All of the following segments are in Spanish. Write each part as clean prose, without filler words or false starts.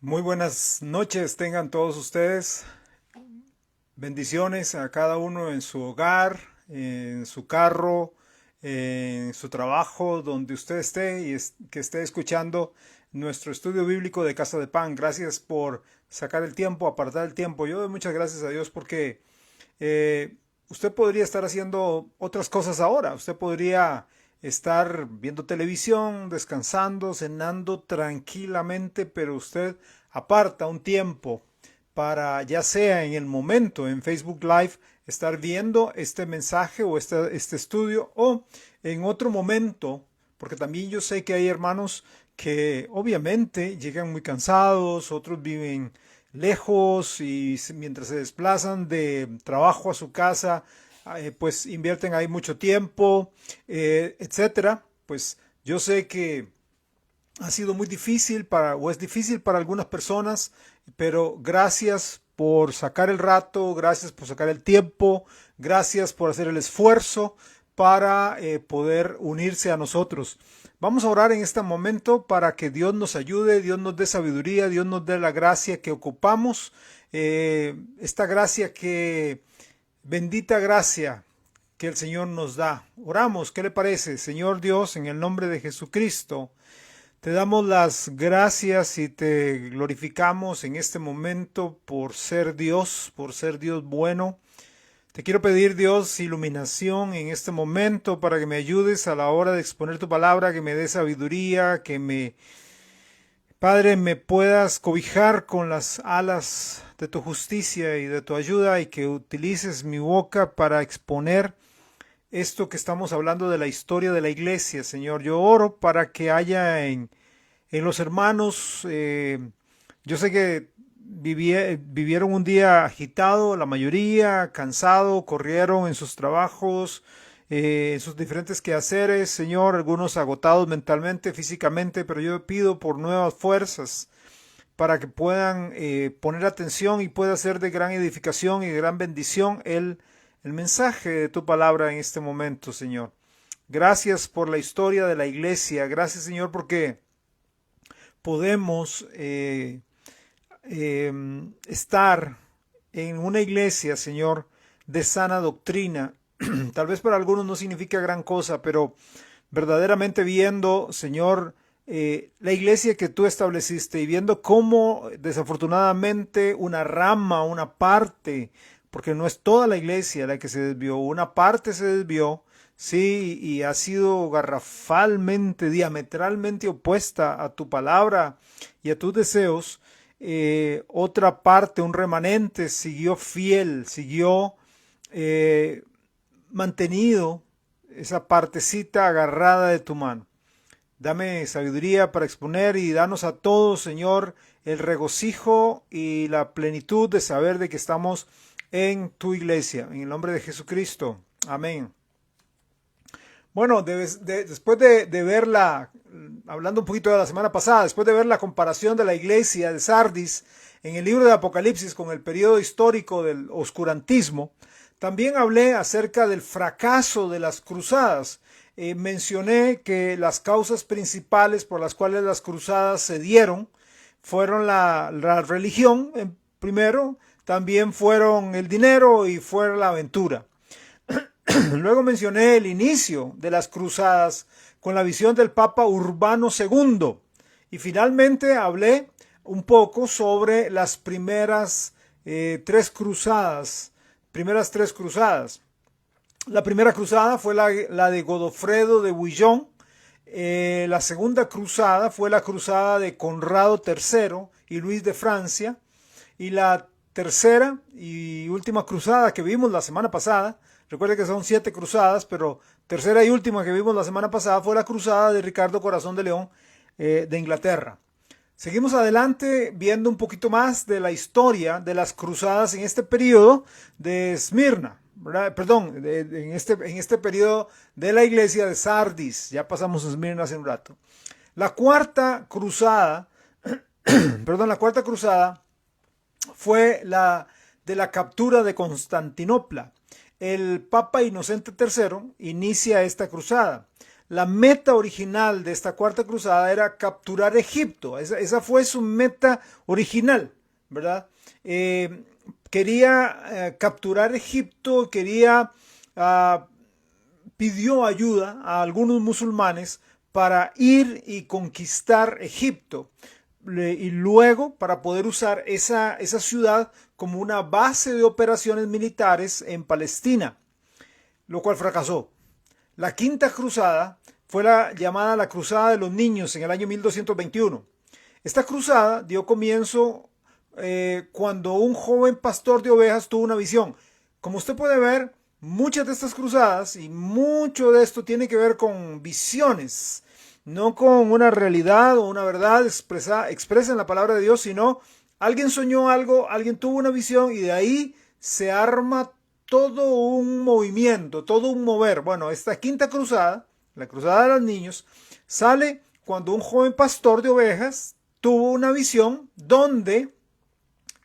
Muy buenas noches tengan todos ustedes. Bendiciones a cada uno en su hogar, en su carro, en su trabajo, donde usted esté y que esté escuchando nuestro estudio bíblico de Casa de Pan. Gracias por sacar el tiempo, apartar el tiempo. Yo doy muchas gracias a Dios porque usted podría estar haciendo otras cosas ahora. Usted podría estar viendo televisión, descansando, cenando tranquilamente, pero usted aparta un tiempo para, ya sea en el momento en Facebook Live, estar viendo este mensaje o este estudio, o en otro momento, porque también yo sé que hay hermanos que obviamente llegan muy cansados, otros viven lejos y mientras se desplazan de trabajo a su casa, pues invierten ahí mucho tiempo, etcétera. Pues yo sé que ha sido muy difícil o es difícil para algunas personas, pero gracias por sacar el rato, gracias por sacar el tiempo, gracias por hacer el esfuerzo para poder unirse a nosotros. Vamos a orar en este momento para que Dios nos ayude, Dios nos dé sabiduría, Dios nos dé la gracia que ocupamos, esta gracia bendita gracia que el Señor nos da. Oramos, ¿qué le parece? Señor Dios, en el nombre de Jesucristo, te damos las gracias y te glorificamos en este momento por ser Dios bueno. Te quiero pedir, Dios, iluminación en este momento para que me ayudes a la hora de exponer tu palabra, que me des sabiduría, Padre, me puedas cobijar con las alas de tu justicia y de tu ayuda y que utilices mi boca para exponer esto que estamos hablando de la historia de la iglesia, Señor. Yo oro para que haya en los hermanos, yo sé que vivieron un día agitado, la mayoría, cansado, corrieron en sus trabajos, en sus diferentes quehaceres, Señor, algunos agotados mentalmente, físicamente, pero yo pido por nuevas fuerzas para que puedan poner atención y pueda ser de gran edificación y de gran bendición el mensaje de tu palabra en este momento, Señor. Gracias por la historia de la iglesia. Gracias, Señor, porque podemos estar en una iglesia, Señor, de sana doctrina. Tal vez para algunos no significa gran cosa, pero verdaderamente viendo, Señor, la iglesia que tú estableciste y viendo cómo desafortunadamente una rama, una parte, porque no es toda la iglesia la que se desvió, una parte se desvió, sí, y ha sido garrafalmente, diametralmente opuesta a tu palabra y a tus deseos. Otra parte, un remanente, siguió fiel, siguió eh, mantenido esa partecita agarrada de tu mano. Dame sabiduría para exponer y danos a todos, Señor, el regocijo y la plenitud de saber de que estamos en tu iglesia. En el nombre de Jesucristo. Amén. Bueno, después de verla, hablando un poquito de la semana pasada, después de ver la comparación de la iglesia de Sardis en el libro de Apocalipsis con el periodo histórico del oscurantismo, también hablé acerca del fracaso de las cruzadas. Mencioné que las causas principales por las cuales las cruzadas se dieron fueron la religión, primero, también fueron el dinero y fue la aventura. Luego mencioné el inicio de las cruzadas con la visión del Papa Urbano II. Y finalmente hablé un poco sobre las primeras primeras tres cruzadas. La primera cruzada fue la de Godofredo de Bouillon. La segunda cruzada fue la cruzada de Conrado III y Luis de Francia. Y la tercera y última cruzada que vimos la semana pasada, recuerde que son 7 cruzadas, pero tercera y última que vimos la semana pasada fue la cruzada de Ricardo Corazón de León de Inglaterra. Seguimos adelante viendo un poquito más de la historia de las cruzadas en este periodo de Esmirna, ¿verdad? Perdón, en este periodo de la iglesia de Sardis. Ya pasamos a Esmirna hace un rato. La cuarta cruzada, la cuarta cruzada fue la de la captura de Constantinopla. El Papa Inocente III inicia esta cruzada. la meta original de esta cuarta cruzada era capturar Egipto. Esa fue su meta original, ¿verdad? Quería capturar Egipto, pidió ayuda a algunos musulmanes para ir y conquistar Egipto y luego para poder usar esa ciudad como una base de operaciones militares en Palestina, lo cual fracasó. La quinta cruzada fue llamada la Cruzada de los Niños en el año 1221. Esta cruzada dio comienzo cuando un joven pastor de ovejas tuvo una visión. Como usted puede ver, muchas de estas cruzadas y mucho de esto tiene que ver con visiones, no con una realidad o una verdad expresa en la palabra de Dios, sino alguien soñó algo, alguien tuvo una visión y de ahí se arma todo un movimiento, todo un mover. Bueno, esta quinta cruzada, la cruzada de los niños, sale cuando un joven pastor de ovejas tuvo una visión donde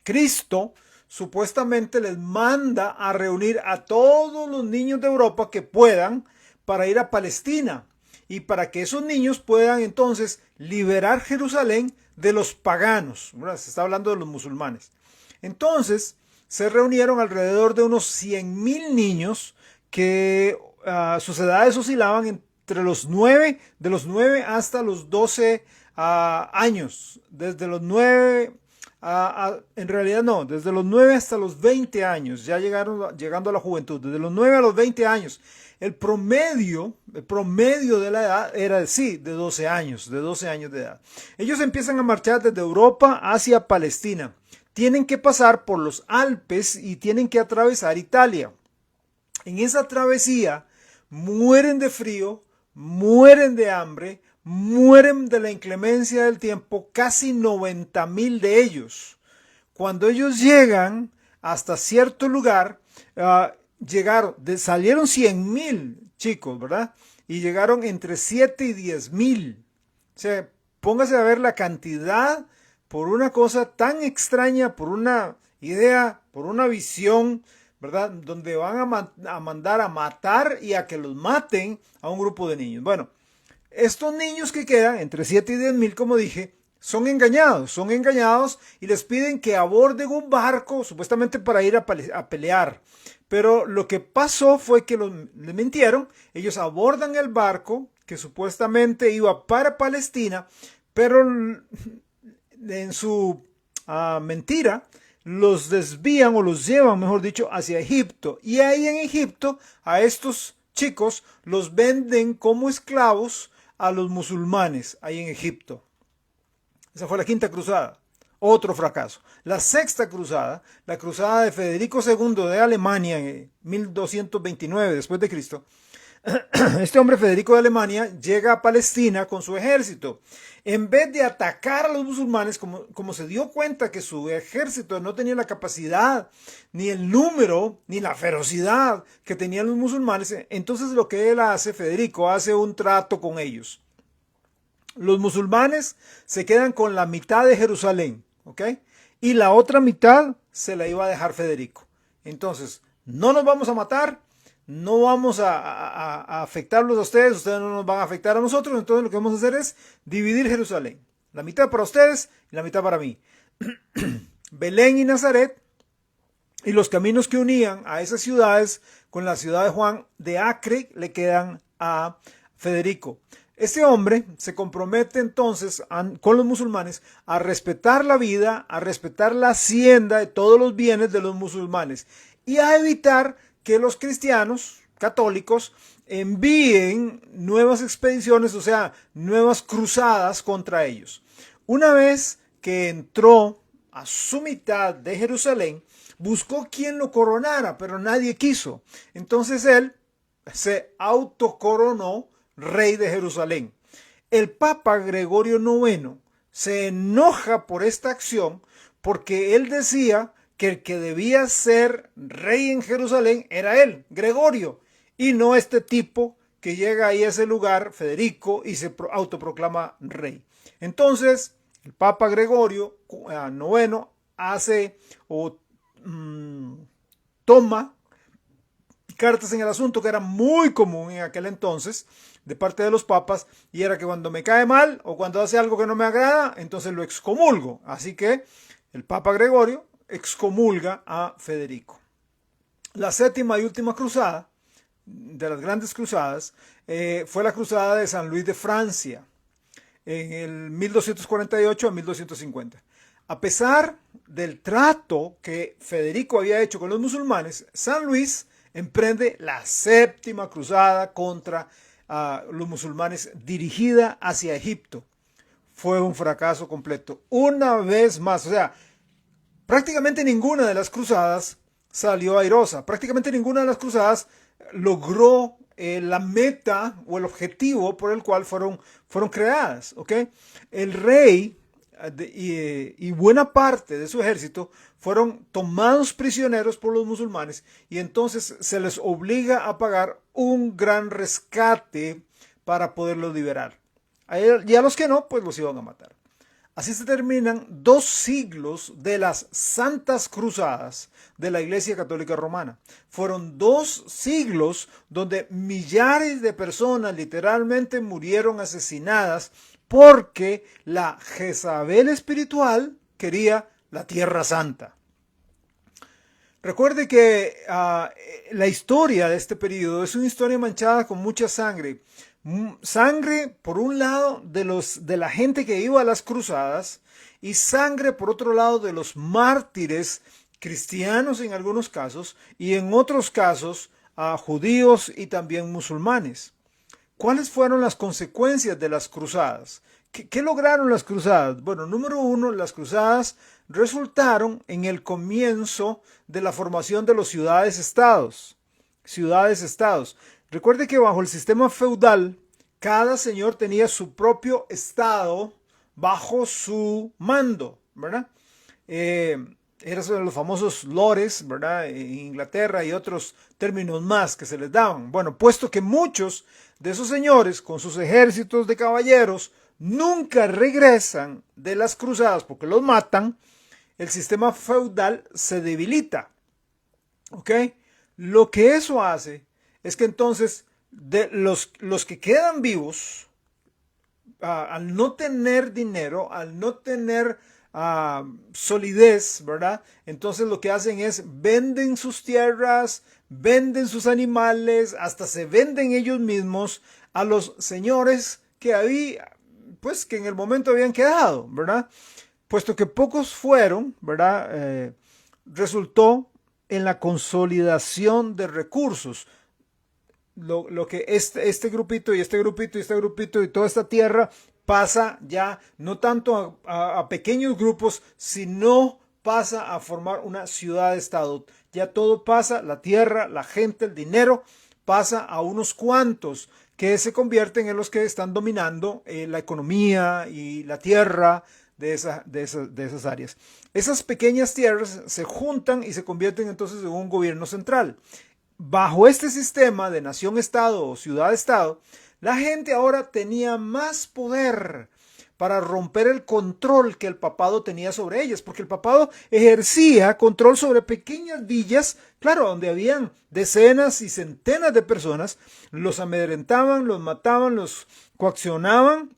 Cristo supuestamente les manda a reunir a todos los niños de Europa que puedan para ir a Palestina y para que esos niños puedan entonces liberar Jerusalén de los paganos. Se está hablando de los musulmanes. Entonces se reunieron alrededor de unos 100,000 niños que sus edades oscilaban entre de los 9 hasta los 12 años. Desde los 9 en realidad no, desde los 9 hasta los 20 años, ya llegando a la juventud, desde los 9 a los 20 años. El promedio de la edad era, de 12 años, de 12 años de edad. Ellos empiezan a marchar desde Europa hacia Palestina. Tienen que pasar por los Alpes y tienen que atravesar Italia. En esa travesía mueren de frío, mueren de hambre, mueren de la inclemencia del tiempo, casi 90,000 de ellos. Cuando ellos llegan hasta cierto lugar, salieron 100,000 chicos, ¿verdad? Y llegaron entre 7 y 10,000. O sea, póngase a ver la cantidad por una cosa tan extraña, por una idea, por una visión, ¿verdad? Donde van a mandar a matar y a que los maten a un grupo de niños. Bueno, estos niños que quedan, entre 7 y 10,000, como dije, son engañados y les piden que aborden un barco, supuestamente para ir a pelear. Pero lo que pasó fue que les mintieron, ellos abordan el barco que supuestamente iba para Palestina, pero en su mentira los desvían o los llevan, mejor dicho, hacia Egipto. Y ahí en Egipto a estos chicos los venden como esclavos a los musulmanes ahí en Egipto. Esa fue la quinta cruzada. Otro fracaso. La sexta cruzada, la cruzada de Federico II de Alemania en 1229 después de Cristo. Este hombre, Federico de Alemania, llega a Palestina con su ejército. En vez de atacar a los musulmanes, como se dio cuenta que su ejército no tenía la capacidad, ni el número, ni la ferocidad que tenían los musulmanes, entonces lo que él hace, Federico, hace un trato con ellos. Los musulmanes se quedan con la mitad de Jerusalén, ¿ok? Y la otra mitad se la iba a dejar Federico. Entonces, no nos vamos a matar, no vamos a afectarlos a ustedes no nos van a afectar a nosotros, entonces lo que vamos a hacer es dividir Jerusalén. La mitad para ustedes y la mitad para mí. Belén y Nazaret y los caminos que unían a esas ciudades con la ciudad de Juan de Acre le quedan a Federico. Este hombre se compromete entonces con los musulmanes a respetar la vida, a respetar la hacienda de todos los bienes de los musulmanes y a evitar que los cristianos católicos envíen nuevas expediciones, o sea, nuevas cruzadas contra ellos. Una vez que entró a su mitad de Jerusalén, buscó quien lo coronara, pero nadie quiso. Entonces él se autocoronó rey de Jerusalén. El Papa Gregorio IX se enoja por esta acción porque él decía que el que debía ser rey en Jerusalén era él, Gregorio, y no este tipo que llega ahí a ese lugar, Federico, y se autoproclama rey. Entonces, el Papa Gregorio IX hace o toma cartas en el asunto, que era muy común en aquel entonces de parte de los papas, y era que cuando me cae mal o cuando hace algo que no me agrada, entonces lo excomulgo. Así que el Papa Gregorio excomulga a Federico. La séptima y última cruzada, de las grandes cruzadas, fue la cruzada de San Luis de Francia, en el 1248 a 1250. A pesar del trato que Federico había hecho con los musulmanes, San Luis emprende la séptima cruzada contra los musulmanes dirigida hacia Egipto. Fue un fracaso completo. Una vez más, o sea, prácticamente ninguna de las cruzadas salió airosa. Prácticamente ninguna de las cruzadas logró la meta o el objetivo por el cual fueron creadas. ¿Okay? El rey y buena parte de su ejército fueron tomados prisioneros por los musulmanes, y entonces se les obliga a pagar un gran rescate para poderlos liberar. Y a los que no, pues los iban a matar. Así se terminan 2 siglos de las santas cruzadas de la Iglesia Católica Romana. Fueron 2 siglos donde millares de personas literalmente murieron asesinadas porque la Jezabel espiritual quería la Tierra Santa. Recuerde que la historia de este periodo es una historia manchada con mucha sangre. Sangre, por un lado, de la gente que iba a las cruzadas, y sangre, por otro lado, de los mártires cristianos en algunos casos, y en otros casos, judíos y también musulmanes. ¿Cuáles fueron las consecuencias de las cruzadas? ¿Qué lograron las cruzadas? Bueno, número 1, las cruzadas resultaron en el comienzo de la formación de los ciudades-estados. Ciudades-estados. Recuerde que bajo el sistema feudal, cada señor tenía su propio estado bajo su mando, ¿verdad? Eran los famosos lores, ¿verdad? En Inglaterra, y otros términos más que se les daban. Bueno, puesto que muchos de esos señores, con sus ejércitos de caballeros, nunca regresan de las cruzadas porque los matan, el sistema feudal se debilita. ¿Ok? Lo que eso hace es que entonces de los que quedan vivos, al no tener dinero, al no tener solidez, ¿verdad? Entonces lo que hacen es venden sus tierras, venden sus animales, hasta se venden ellos mismos a los señores que había, pues que en el momento habían quedado, ¿verdad? Puesto que pocos fueron, ¿verdad? Resultó en la consolidación de recursos. Lo que este grupito y este grupito y este grupito y toda esta tierra pasa ya no tanto a pequeños grupos, sino pasa a formar una ciudad-estado. Ya todo pasa, la tierra, la gente, el dinero, pasa a unos cuantos que se convierten en los que están dominando la economía y la tierra de esas áreas. Esas pequeñas tierras se juntan y se convierten entonces en un gobierno central. Bajo este sistema de nación-estado o ciudad-estado, la gente ahora tenía más poder para romper el control que el papado tenía sobre ellas, porque el papado ejercía control sobre pequeñas villas, claro, donde habían decenas y centenas de personas, los amedrentaban, los mataban, los coaccionaban,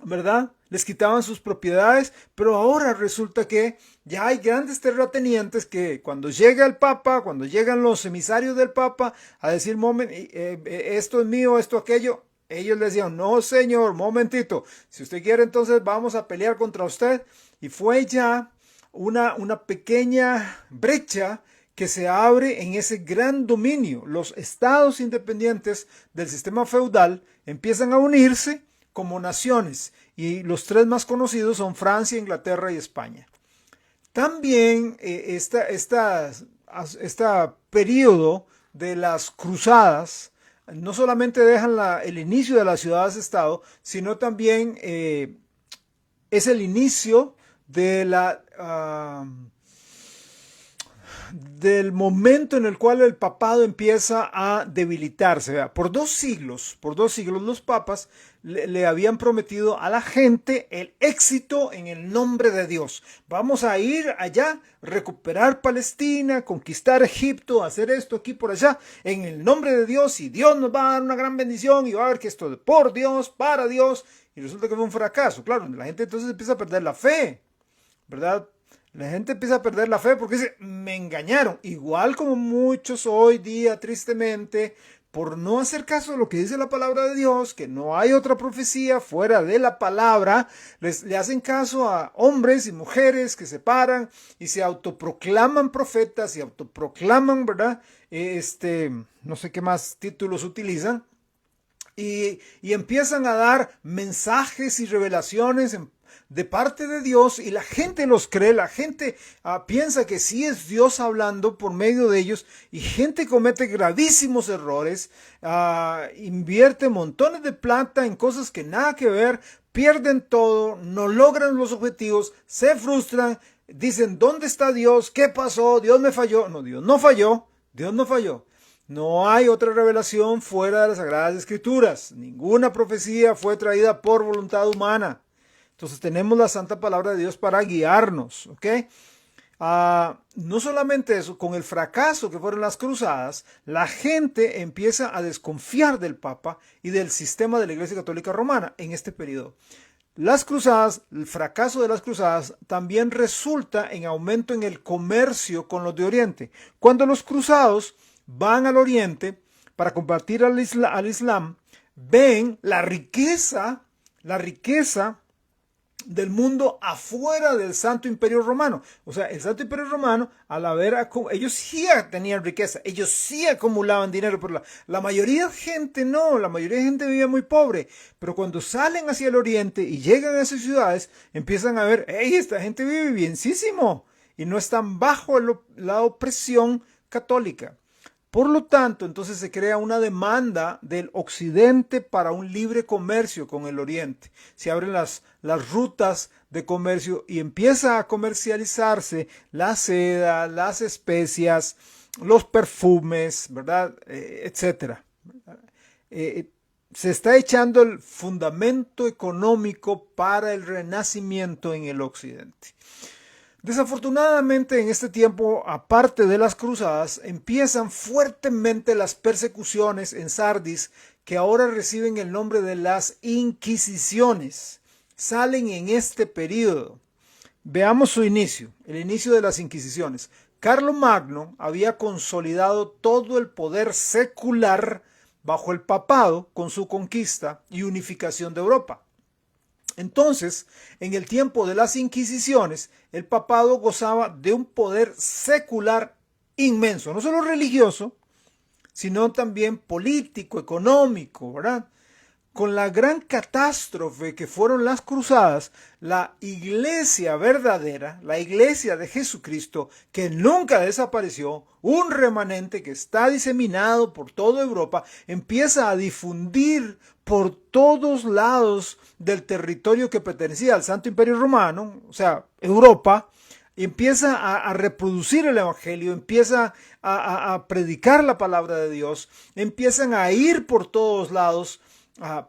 ¿verdad? Les quitaban sus propiedades, pero ahora resulta que ya hay grandes terratenientes que cuando llega el Papa, cuando llegan los emisarios del Papa a decir, esto es mío, esto, aquello, ellos les decían, no señor, momentito, si usted quiere entonces vamos a pelear contra usted. Y fue ya una pequeña brecha que se abre en ese gran dominio. Los estados independientes del sistema feudal empiezan a unirse como naciones, y los 3 más conocidos son Francia, Inglaterra y España. También este periodo de las cruzadas no solamente dejan el inicio de las ciudades-estado, sino también es el inicio de del momento en el cual el papado empieza a debilitarse. Vea, por dos siglos los papas le habían prometido a la gente el éxito en el nombre de Dios. Vamos a ir allá, recuperar Palestina, conquistar Egipto, hacer esto aquí por allá, en el nombre de Dios, y Dios nos va a dar una gran bendición y va a ver que esto es por Dios, para Dios, y resulta que fue un fracaso. Claro, la gente entonces empieza a perder la fe, ¿verdad? La gente empieza a perder la fe porque dice, me engañaron. Igual como muchos hoy día, tristemente, por no hacer caso de lo que dice la palabra de Dios, que no hay otra profecía fuera de la palabra, le hacen caso a hombres y mujeres que se paran y se autoproclaman profetas y autoproclaman, ¿verdad? No sé qué más títulos utilizan. Y empiezan a dar mensajes y revelaciones de parte de Dios, y la gente los cree, la gente piensa que sí es Dios hablando por medio de ellos, y gente comete gravísimos errores, invierte montones de plata en cosas que nada que ver, pierden todo, no logran los objetivos, se frustran, dicen, ¿dónde está Dios? ¿Qué pasó? ¿Dios me falló? No, Dios no falló, Dios no falló. No hay otra revelación fuera de las Sagradas Escrituras. Ninguna profecía fue traída por voluntad humana. Entonces tenemos la Santa Palabra de Dios para guiarnos, ¿ok? No solamente eso, con el fracaso que fueron las cruzadas, la gente empieza a desconfiar del Papa y del sistema de la Iglesia Católica Romana en este periodo. Las cruzadas, el fracaso de las cruzadas también resulta en aumento en el comercio con los de Oriente. Cuando los cruzados van al Oriente para combatir al Islam, ven la riqueza del mundo afuera del Santo Imperio Romano. O sea, el Santo Imperio Romano, ellos sí tenían riqueza, ellos sí acumulaban dinero, pero la mayoría de gente no, la mayoría de gente vivía muy pobre. Pero cuando salen hacia el Oriente y llegan a esas ciudades, empiezan a ver, hey, esta gente vive bienísimo y no están bajo la opresión católica. Por lo tanto, entonces se crea una demanda del Occidente para un libre comercio con el Oriente. Se abren las rutas de comercio y empieza a comercializarse la seda, las especias, los perfumes, ¿verdad? Etcétera. Se está echando el fundamento económico para el renacimiento en el Occidente. Desafortunadamente en este tiempo, aparte de las cruzadas, empiezan fuertemente las persecuciones en Sardis, que ahora reciben el nombre de las Inquisiciones. Salen en este periodo. Veamos su inicio, el inicio de las Inquisiciones. Carlomagno había consolidado todo el poder secular bajo el papado con su conquista y unificación de Europa. Entonces, en el tiempo de las Inquisiciones, el papado gozaba de un poder secular inmenso, no solo religioso, sino también político, económico, ¿verdad? Con la gran catástrofe que fueron las cruzadas, la iglesia verdadera, la iglesia de Jesucristo, que nunca desapareció, un remanente que está diseminado por toda Europa, empieza a difundir por todos lados del territorio que pertenecía al Santo Imperio Romano, o sea, Europa, empieza a reproducir el Evangelio, empieza a predicar la palabra de Dios, empiezan a ir por todos lados,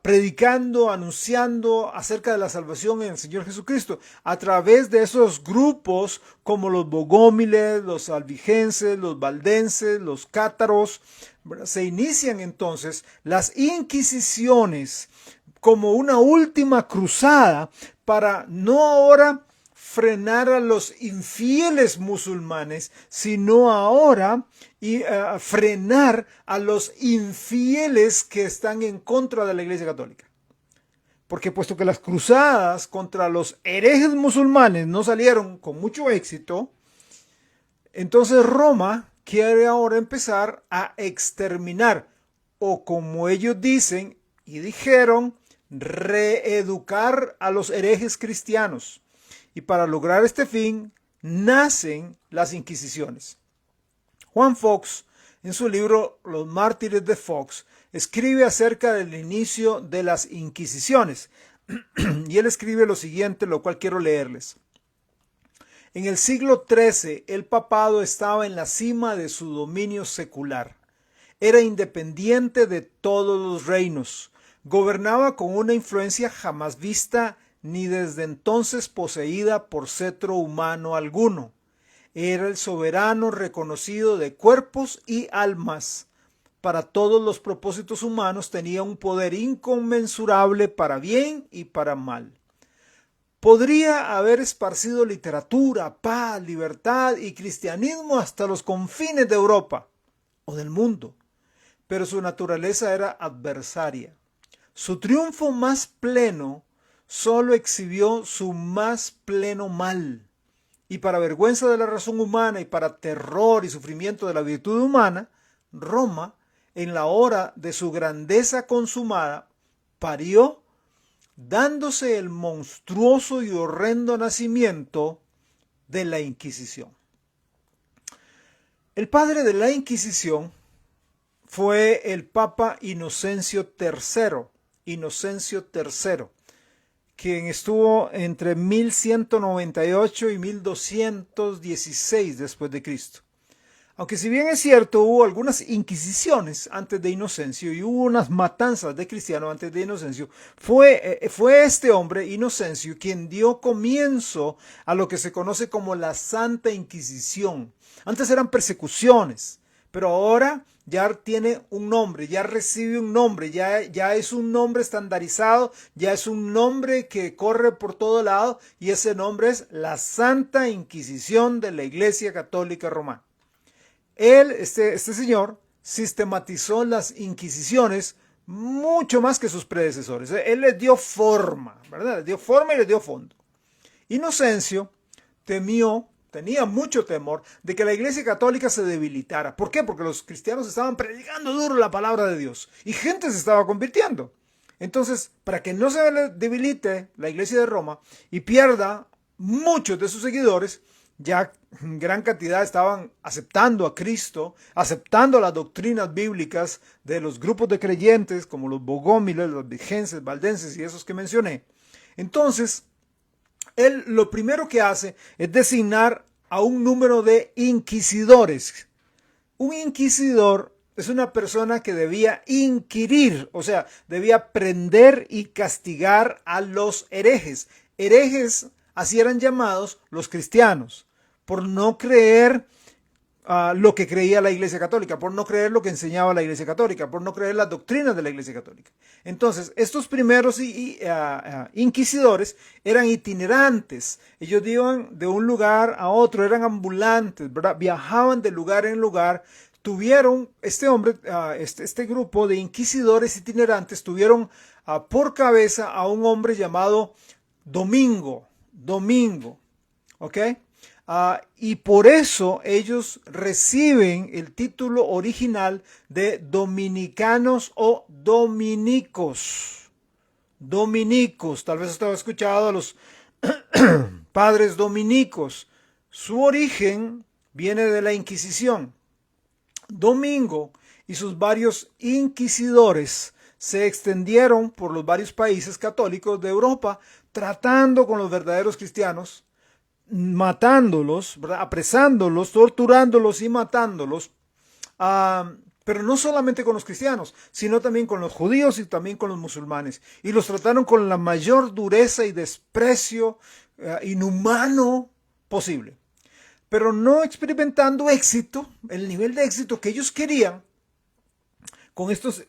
predicando, anunciando acerca de la salvación en el Señor Jesucristo, a través de esos grupos como los bogómiles, los albigenses, los valdenses, los cátaros. Se inician entonces las inquisiciones como una última cruzada para no ahora frenar a los infieles musulmanes, sino ahora frenar a los infieles que están en contra de la Iglesia Católica. Porque puesto que las cruzadas contra los herejes musulmanes no salieron con mucho éxito, entonces Roma quiere ahora empezar a exterminar, o como ellos dicen y dijeron, reeducar a los herejes cristianos. Y para lograr este fin, nacen las Inquisiciones. Juan Fox, en su libro Los Mártires de Fox, escribe acerca del inicio de las Inquisiciones. Y él escribe lo siguiente, lo cual quiero leerles. En el siglo XIII, el papado estaba en la cima de su dominio secular. Era independiente de todos los reinos. Gobernaba con una influencia jamás vista ni desde entonces poseída por cetro humano alguno. Era el soberano reconocido de cuerpos y almas. Para todos los propósitos humanos tenía un poder inconmensurable para bien y para mal. Podría haber esparcido literatura, paz, libertad y cristianismo hasta los confines de Europa o del mundo, pero su naturaleza era adversaria. Su triunfo más pleno solo exhibió su más pleno mal. Y para vergüenza de la razón humana y para terror y sufrimiento de la virtud humana, Roma, en la hora de su grandeza consumada, parió, dándose el monstruoso y horrendo nacimiento de la Inquisición. El padre de la Inquisición fue el Papa Inocencio III, quien estuvo entre 1198 y 1216 después de Cristo. Aunque si bien es cierto, hubo algunas inquisiciones antes de Inocencio y hubo unas matanzas de cristianos antes de Inocencio, fue este hombre, Inocencio, quien dio comienzo a lo que se conoce como la Santa Inquisición. Antes eran persecuciones, pero ahora ya tiene un nombre, ya recibe un nombre, ya es un nombre estandarizado, ya es un nombre que corre por todo lado y ese nombre es la Santa Inquisición de la Iglesia Católica Romana. Él, este señor, sistematizó las inquisiciones mucho más que sus predecesores. Él les dio forma, ¿verdad? Les dio forma y les dio fondo. Inocencio tenía mucho temor de que la Iglesia Católica se debilitara. ¿Por qué? Porque los cristianos estaban predicando duro la palabra de Dios y gente se estaba convirtiendo. Entonces, para que no se debilite la Iglesia de Roma y pierda muchos de sus seguidores, ya en gran cantidad estaban aceptando a Cristo, aceptando las doctrinas bíblicas de los grupos de creyentes como los bogómiles, los vigenses, valdenses y esos que mencioné. Entonces, él lo primero que hace es designar a un número de inquisidores. Un inquisidor es una persona que debía inquirir, o sea, debía prender y castigar a los herejes. Herejes, así eran llamados los cristianos, por no creer lo que creía la Iglesia Católica, por no creer lo que enseñaba la Iglesia Católica, por no creer las doctrinas de la Iglesia Católica. Entonces, estos primeros inquisidores eran itinerantes. Ellos iban de un lugar a otro, eran ambulantes, ¿verdad? Viajaban de lugar en lugar. Tuvieron, este grupo de inquisidores itinerantes, tuvieron por cabeza a un hombre llamado Domingo, ¿ok? Y por eso ellos reciben el título original de dominicanos o dominicos. Dominicos, tal vez usted ha escuchado a los padres dominicos. Su origen viene de la Inquisición. Domingo y sus varios inquisidores se extendieron por los varios países católicos de Europa, tratando con los verdaderos cristianos, matándolos, ¿verdad? Apresándolos, torturándolos y matándolos, pero no solamente con los cristianos, sino también con los judíos y también con los musulmanes. Y los trataron con la mayor dureza y desprecio inhumano posible. Pero no experimentando éxito, el nivel de éxito que ellos querían con estos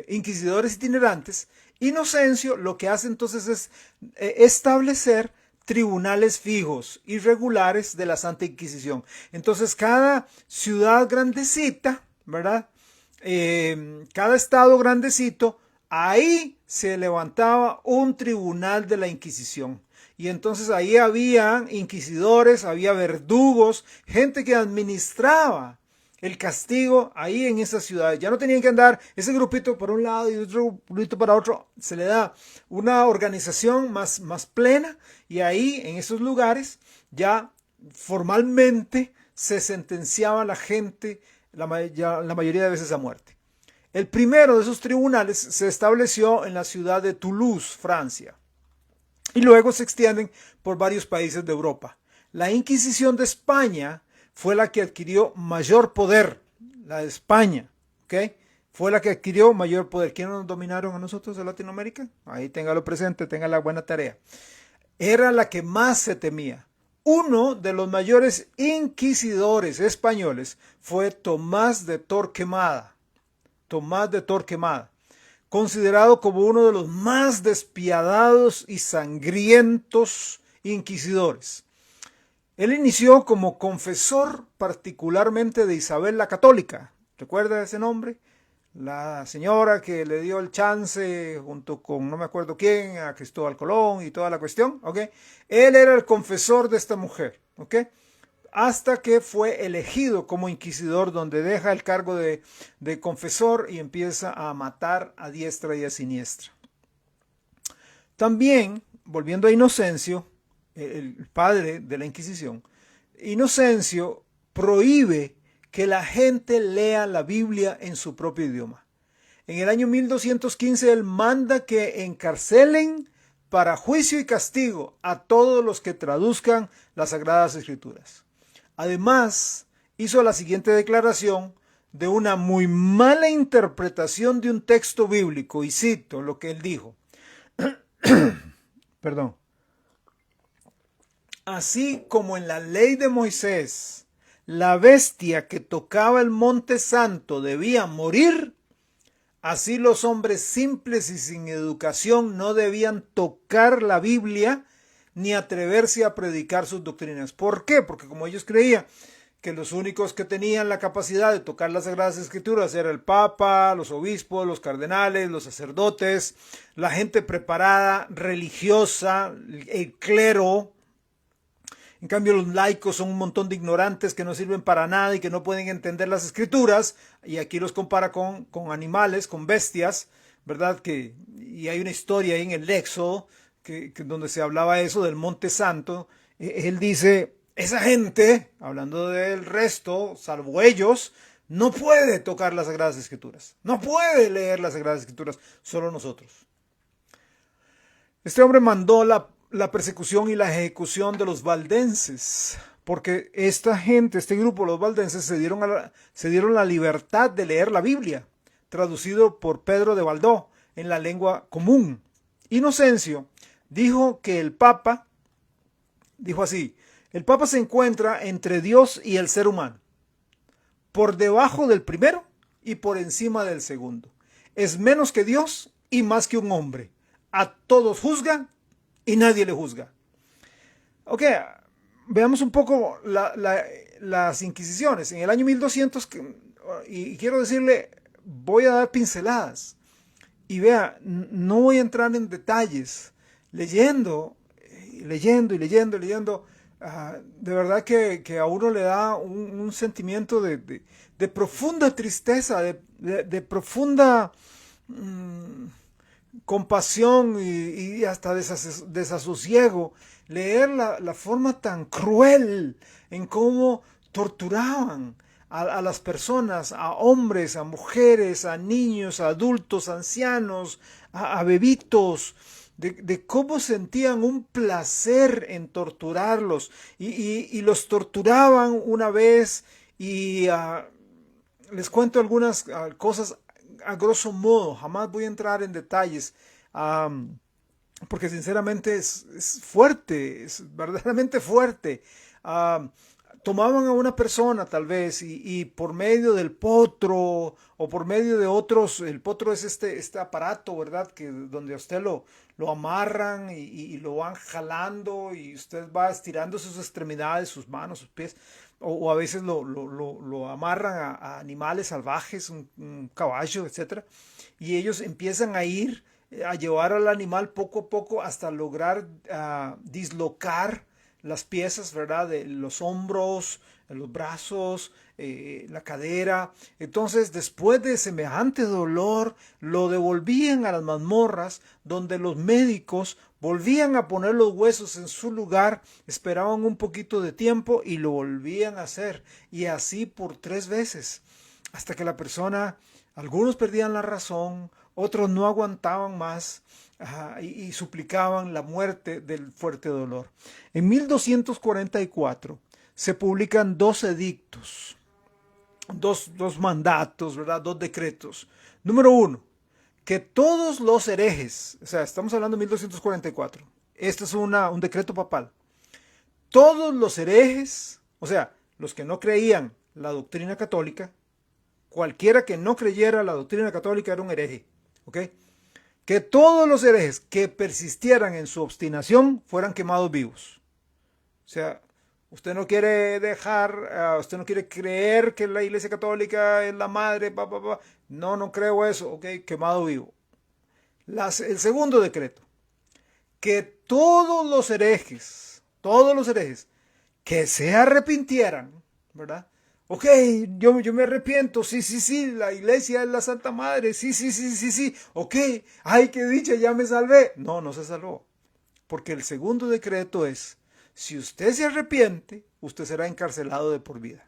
inquisidores itinerantes, Inocencio lo que hace entonces es establecer tribunales fijos y regulares de la Santa Inquisición. Entonces cada ciudad grandecita, ¿verdad? Cada estado grandecito, ahí se levantaba un tribunal de la Inquisición. Y entonces ahí había inquisidores, había verdugos, gente que administraba el castigo ahí en esas ciudades. Ya no tenían que andar ese grupito por un lado y otro grupito para otro. Se le da una organización más plena y ahí en esos lugares ya formalmente se sentenciaba a la gente la mayoría de veces a muerte. El primero de esos tribunales se estableció en la ciudad de Toulouse, Francia. Y luego se extienden por varios países de Europa. La Inquisición de España fue la que adquirió mayor poder, la de España, ¿ok? Fue la que adquirió mayor poder. ¿Quiénes nos dominaron a nosotros de Latinoamérica? Ahí téngalo presente, tenga la buena tarea. Era la que más se temía. Uno de los mayores inquisidores españoles fue Tomás de Torquemada. Tomás de Torquemada, considerado como uno de los más despiadados y sangrientos inquisidores. Él inició como confesor particularmente de Isabel la Católica. ¿Recuerda ese nombre? La señora que le dio el chance junto con no me acuerdo quién, a Cristóbal Colón y toda la cuestión, ¿ok? Él era el confesor de esta mujer, ¿ok? Hasta que fue elegido como inquisidor, donde deja el cargo de confesor y empieza a matar a diestra y a siniestra. También, volviendo a Inocencio, el padre de la Inquisición, Inocencio prohíbe que la gente lea la Biblia en su propio idioma. En el año 1215 él manda que encarcelen para juicio y castigo a todos los que traduzcan las Sagradas Escrituras. Además, hizo la siguiente declaración de una muy mala interpretación de un texto bíblico, y cito lo que él dijo. Perdón. Así como en la ley de Moisés, la bestia que tocaba el monte santo debía morir, así los hombres simples y sin educación no debían tocar la Biblia ni atreverse a predicar sus doctrinas. ¿Por qué? Porque como ellos creían que los únicos que tenían la capacidad de tocar las Sagradas Escrituras era el Papa, los obispos, los cardenales, los sacerdotes, la gente preparada, religiosa, el clero. En cambio, los laicos son un montón de ignorantes que no sirven para nada y que no pueden entender las Escrituras. Y aquí los compara con animales, con bestias, ¿verdad? Y hay una historia ahí en el Éxodo donde se hablaba eso del Monte Santo. Él dice, esa gente, hablando del resto, salvo ellos, no puede tocar las Sagradas Escrituras. No puede leer las Sagradas Escrituras, solo nosotros. Este hombre mandó la persecución y la ejecución de los valdenses, porque esta gente, este grupo, los valdenses, se dieron la libertad de leer la Biblia, traducido por Pedro de Valdó en la lengua común. Inocencio dijo que el Papa, dijo así, el Papa se encuentra entre Dios y el ser humano, por debajo del primero y por encima del segundo. Es menos que Dios y más que un hombre. A todos juzga y nadie le juzga. Ok, veamos un poco las inquisiciones. En el año 1200, y quiero decirle, voy a dar pinceladas. Y vea, no voy a entrar en detalles. Leyendo, de verdad que a uno le da un sentimiento de profunda tristeza, de profunda compasión y hasta desasosiego, leer la forma tan cruel en cómo torturaban a las personas, a hombres, a mujeres, a niños, a adultos, a ancianos, a bebitos, de cómo sentían un placer en torturarlos y los torturaban una vez y les cuento algunas cosas a grosso modo, jamás voy a entrar en detalles, porque sinceramente es fuerte, es verdaderamente fuerte. Tomaban a una persona tal vez y por medio del potro o por medio de otros, el potro es este aparato, ¿verdad? Donde a usted lo amarran y lo van jalando y usted va estirando sus extremidades, sus manos, sus pies, o a veces lo amarran a animales salvajes, un caballo, etcétera, y ellos empiezan a ir a llevar al animal poco a poco hasta lograr dislocar las piezas, ¿verdad? De los hombros, los brazos, la cadera. Entonces, después de semejante dolor, lo devolvían a las mazmorras, donde los médicos volvían a poner los huesos en su lugar, esperaban un poquito de tiempo y lo volvían a hacer. Y así por 3 veces, hasta que la persona, algunos perdían la razón, otros no aguantaban más y suplicaban la muerte del fuerte dolor. En 1244 se publican dos edictos, dos mandatos, ¿verdad? Dos decretos. Número uno, que todos los herejes, o sea, estamos hablando de 1244, este es un decreto papal, todos los herejes, o sea, los que no creían la doctrina católica, cualquiera que no creyera la doctrina católica era un hereje, ¿ok? Que todos los herejes que persistieran en su obstinación fueran quemados vivos. O sea, usted no quiere usted no quiere creer que la Iglesia Católica es la madre, no creo eso, ok, quemado vivo. El segundo decreto, que todos los herejes, que se arrepintieran, ¿verdad? Ok, yo me arrepiento, sí, la iglesia es la Santa Madre, sí, ok, ay, qué dicha, ya me salvé. No se salvó, porque el segundo decreto es, si usted se arrepiente, usted será encarcelado de por vida.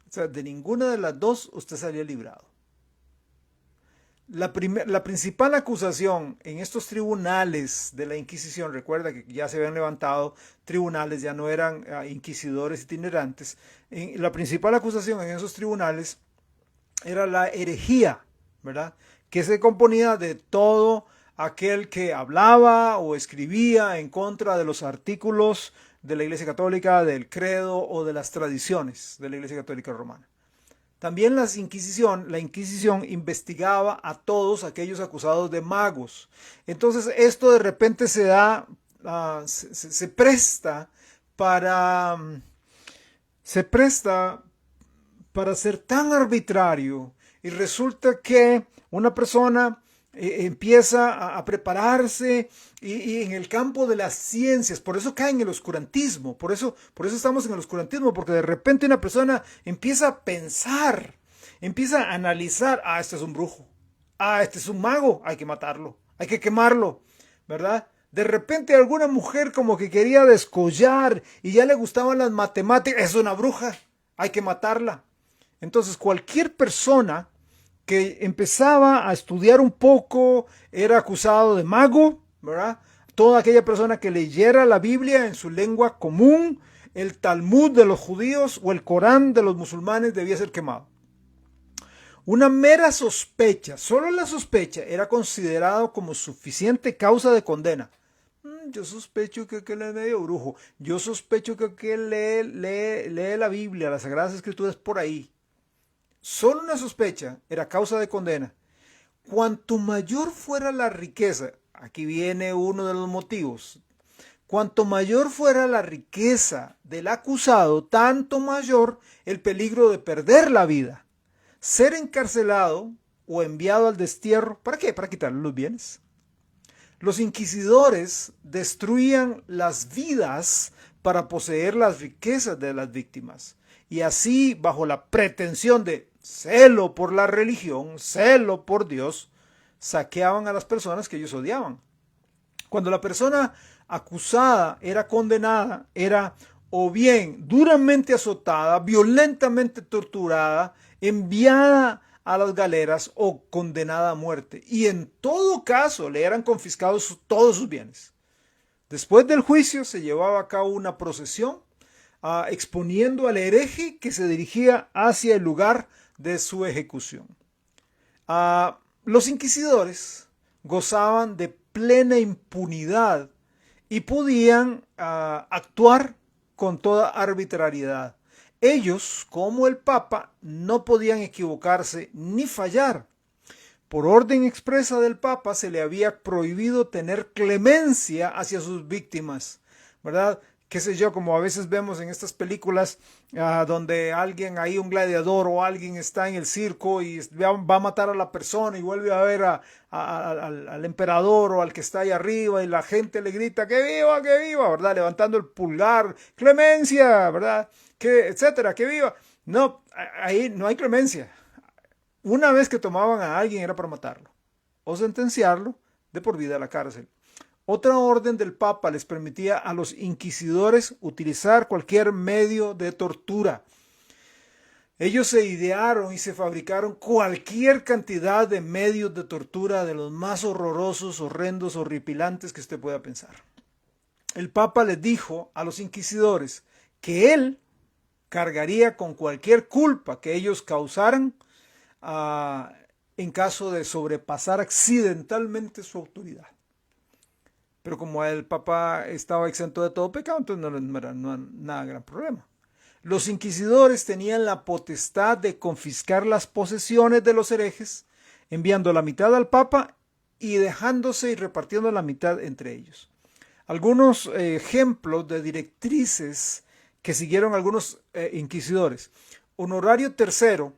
O sea, de ninguna de las dos usted salió librado. La principal acusación en estos tribunales de la Inquisición, recuerda que ya se habían levantado tribunales, ya no eran inquisidores itinerantes, la principal acusación en esos tribunales era la herejía, ¿verdad? Que se componía de todo aquel que hablaba o escribía en contra de los artículos de la Iglesia Católica, del credo o de las tradiciones de la Iglesia Católica Romana. También la Inquisición investigaba a todos aquellos acusados de magos. Entonces esto de repente se presta para ser tan arbitrario, y resulta que una persona empieza a prepararse y en el campo de las ciencias, por eso cae en el oscurantismo, por eso estamos en el oscurantismo, porque de repente una persona empieza a pensar, empieza a analizar, este es un brujo, este es un mago, hay que matarlo, hay que quemarlo, ¿verdad? De repente alguna mujer como que quería descollar y ya le gustaban las matemáticas, es una bruja, hay que matarla. Entonces cualquier persona que empezaba a estudiar un poco era acusado de mago, ¿verdad? Toda aquella persona que leyera la Biblia en su lengua común, el Talmud de los judíos o el Corán de los musulmanes debía ser quemado. Una mera sospecha, solo la sospecha, era considerado como suficiente causa de condena. Yo sospecho que aquel es medio brujo. Yo sospecho que aquel lee la Biblia, las Sagradas Escrituras por ahí. Solo una sospecha era causa de condena. Cuanto mayor fuera la riqueza, aquí viene uno de los motivos, cuanto mayor fuera la riqueza del acusado, tanto mayor el peligro de perder la vida, ser encarcelado o enviado al destierro. ¿Para qué? Para quitarle los bienes. Los inquisidores destruían las vidas para poseer las riquezas de las víctimas, y así, bajo la pretensión de celo por la religión, celo por Dios, saqueaban a las personas que ellos odiaban. Cuando la persona acusada era condenada, era o bien duramente azotada, violentamente torturada, enviada a las galeras o condenada a muerte. Y en todo caso le eran confiscados todos sus bienes. Después del juicio se llevaba a cabo una procesión exponiendo al hereje que se dirigía hacia el lugar de su ejecución. Los inquisidores gozaban de plena impunidad y podían actuar con toda arbitrariedad. Ellos, como el Papa, no podían equivocarse ni fallar. Por orden expresa del Papa se le había prohibido tener clemencia hacia sus víctimas, ¿verdad? Qué sé yo, como a veces vemos en estas películas donde alguien, ahí un gladiador o alguien está en el circo y va a matar a la persona y vuelve a ver al emperador o al que está ahí arriba y la gente le grita que viva, ¿verdad? Levantando el pulgar, clemencia, ¿verdad? Etcétera, que viva. No, ahí no hay clemencia. Una vez que tomaban a alguien era para matarlo o sentenciarlo de por vida a la cárcel. Otra orden del Papa les permitía a los inquisidores utilizar cualquier medio de tortura. Ellos se idearon y se fabricaron cualquier cantidad de medios de tortura de los más horrorosos, horrendos, horripilantes que usted pueda pensar. El Papa les dijo a los inquisidores que él cargaría con cualquier culpa que ellos causaran en caso de sobrepasar accidentalmente su autoridad. Pero como el Papa estaba exento de todo pecado, entonces no era nada gran problema. Los inquisidores tenían la potestad de confiscar las posesiones de los herejes, enviando la mitad al Papa y dejándose y repartiendo la mitad entre ellos. Algunos ejemplos de directrices que siguieron algunos inquisidores. Honorio III,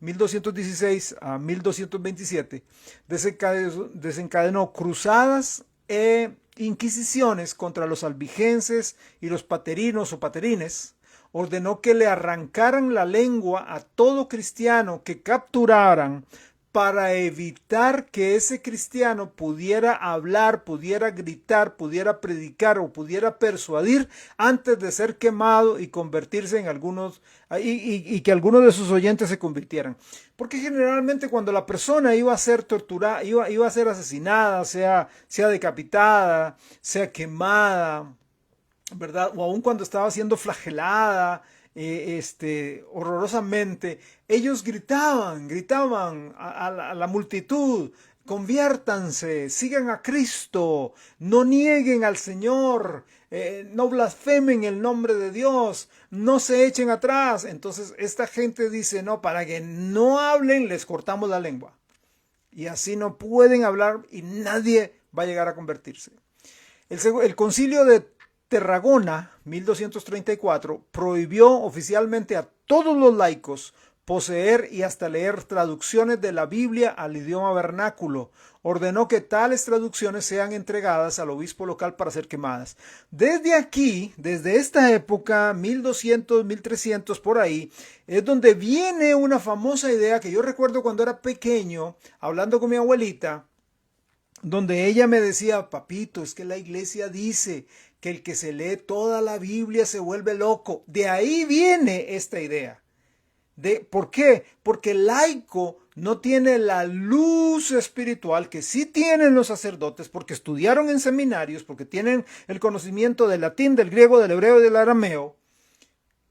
1216 a 1227, desencadenó cruzadas e inquisiciones contra los albigenses y los paterinos o paterines. Ordenó que le arrancaran la lengua a todo cristiano que capturaran para evitar que ese cristiano pudiera hablar, pudiera gritar, pudiera predicar o pudiera persuadir antes de ser quemado y convertirse en algunos, y que algunos de sus oyentes se convirtieran. Porque generalmente cuando la persona iba a ser torturada, iba a ser asesinada, sea decapitada, sea quemada, ¿verdad? O aún cuando estaba siendo flagelada, horrorosamente, ellos gritaban a la multitud: conviértanse, sigan a Cristo, no nieguen al Señor, no blasfemen el nombre de Dios, no se echen atrás. Entonces esta gente dice: no, para que no hablen les cortamos la lengua, y así no pueden hablar y nadie va a llegar a convertirse. El concilio de Tarragona, 1234, prohibió oficialmente a todos los laicos poseer y hasta leer traducciones de la Biblia al idioma vernáculo. Ordenó que tales traducciones sean entregadas al obispo local para ser quemadas. Desde aquí, desde esta época, 1200, 1300, por ahí, es donde viene una famosa idea que yo recuerdo cuando era pequeño, hablando con mi abuelita, donde ella me decía: papito, es que la iglesia dice que el que se lee toda la Biblia se vuelve loco. De ahí viene esta idea. ¿Por qué? Porque el laico no tiene la luz espiritual que sí tienen los sacerdotes, porque estudiaron en seminarios, porque tienen el conocimiento del latín, del griego, del hebreo y del arameo.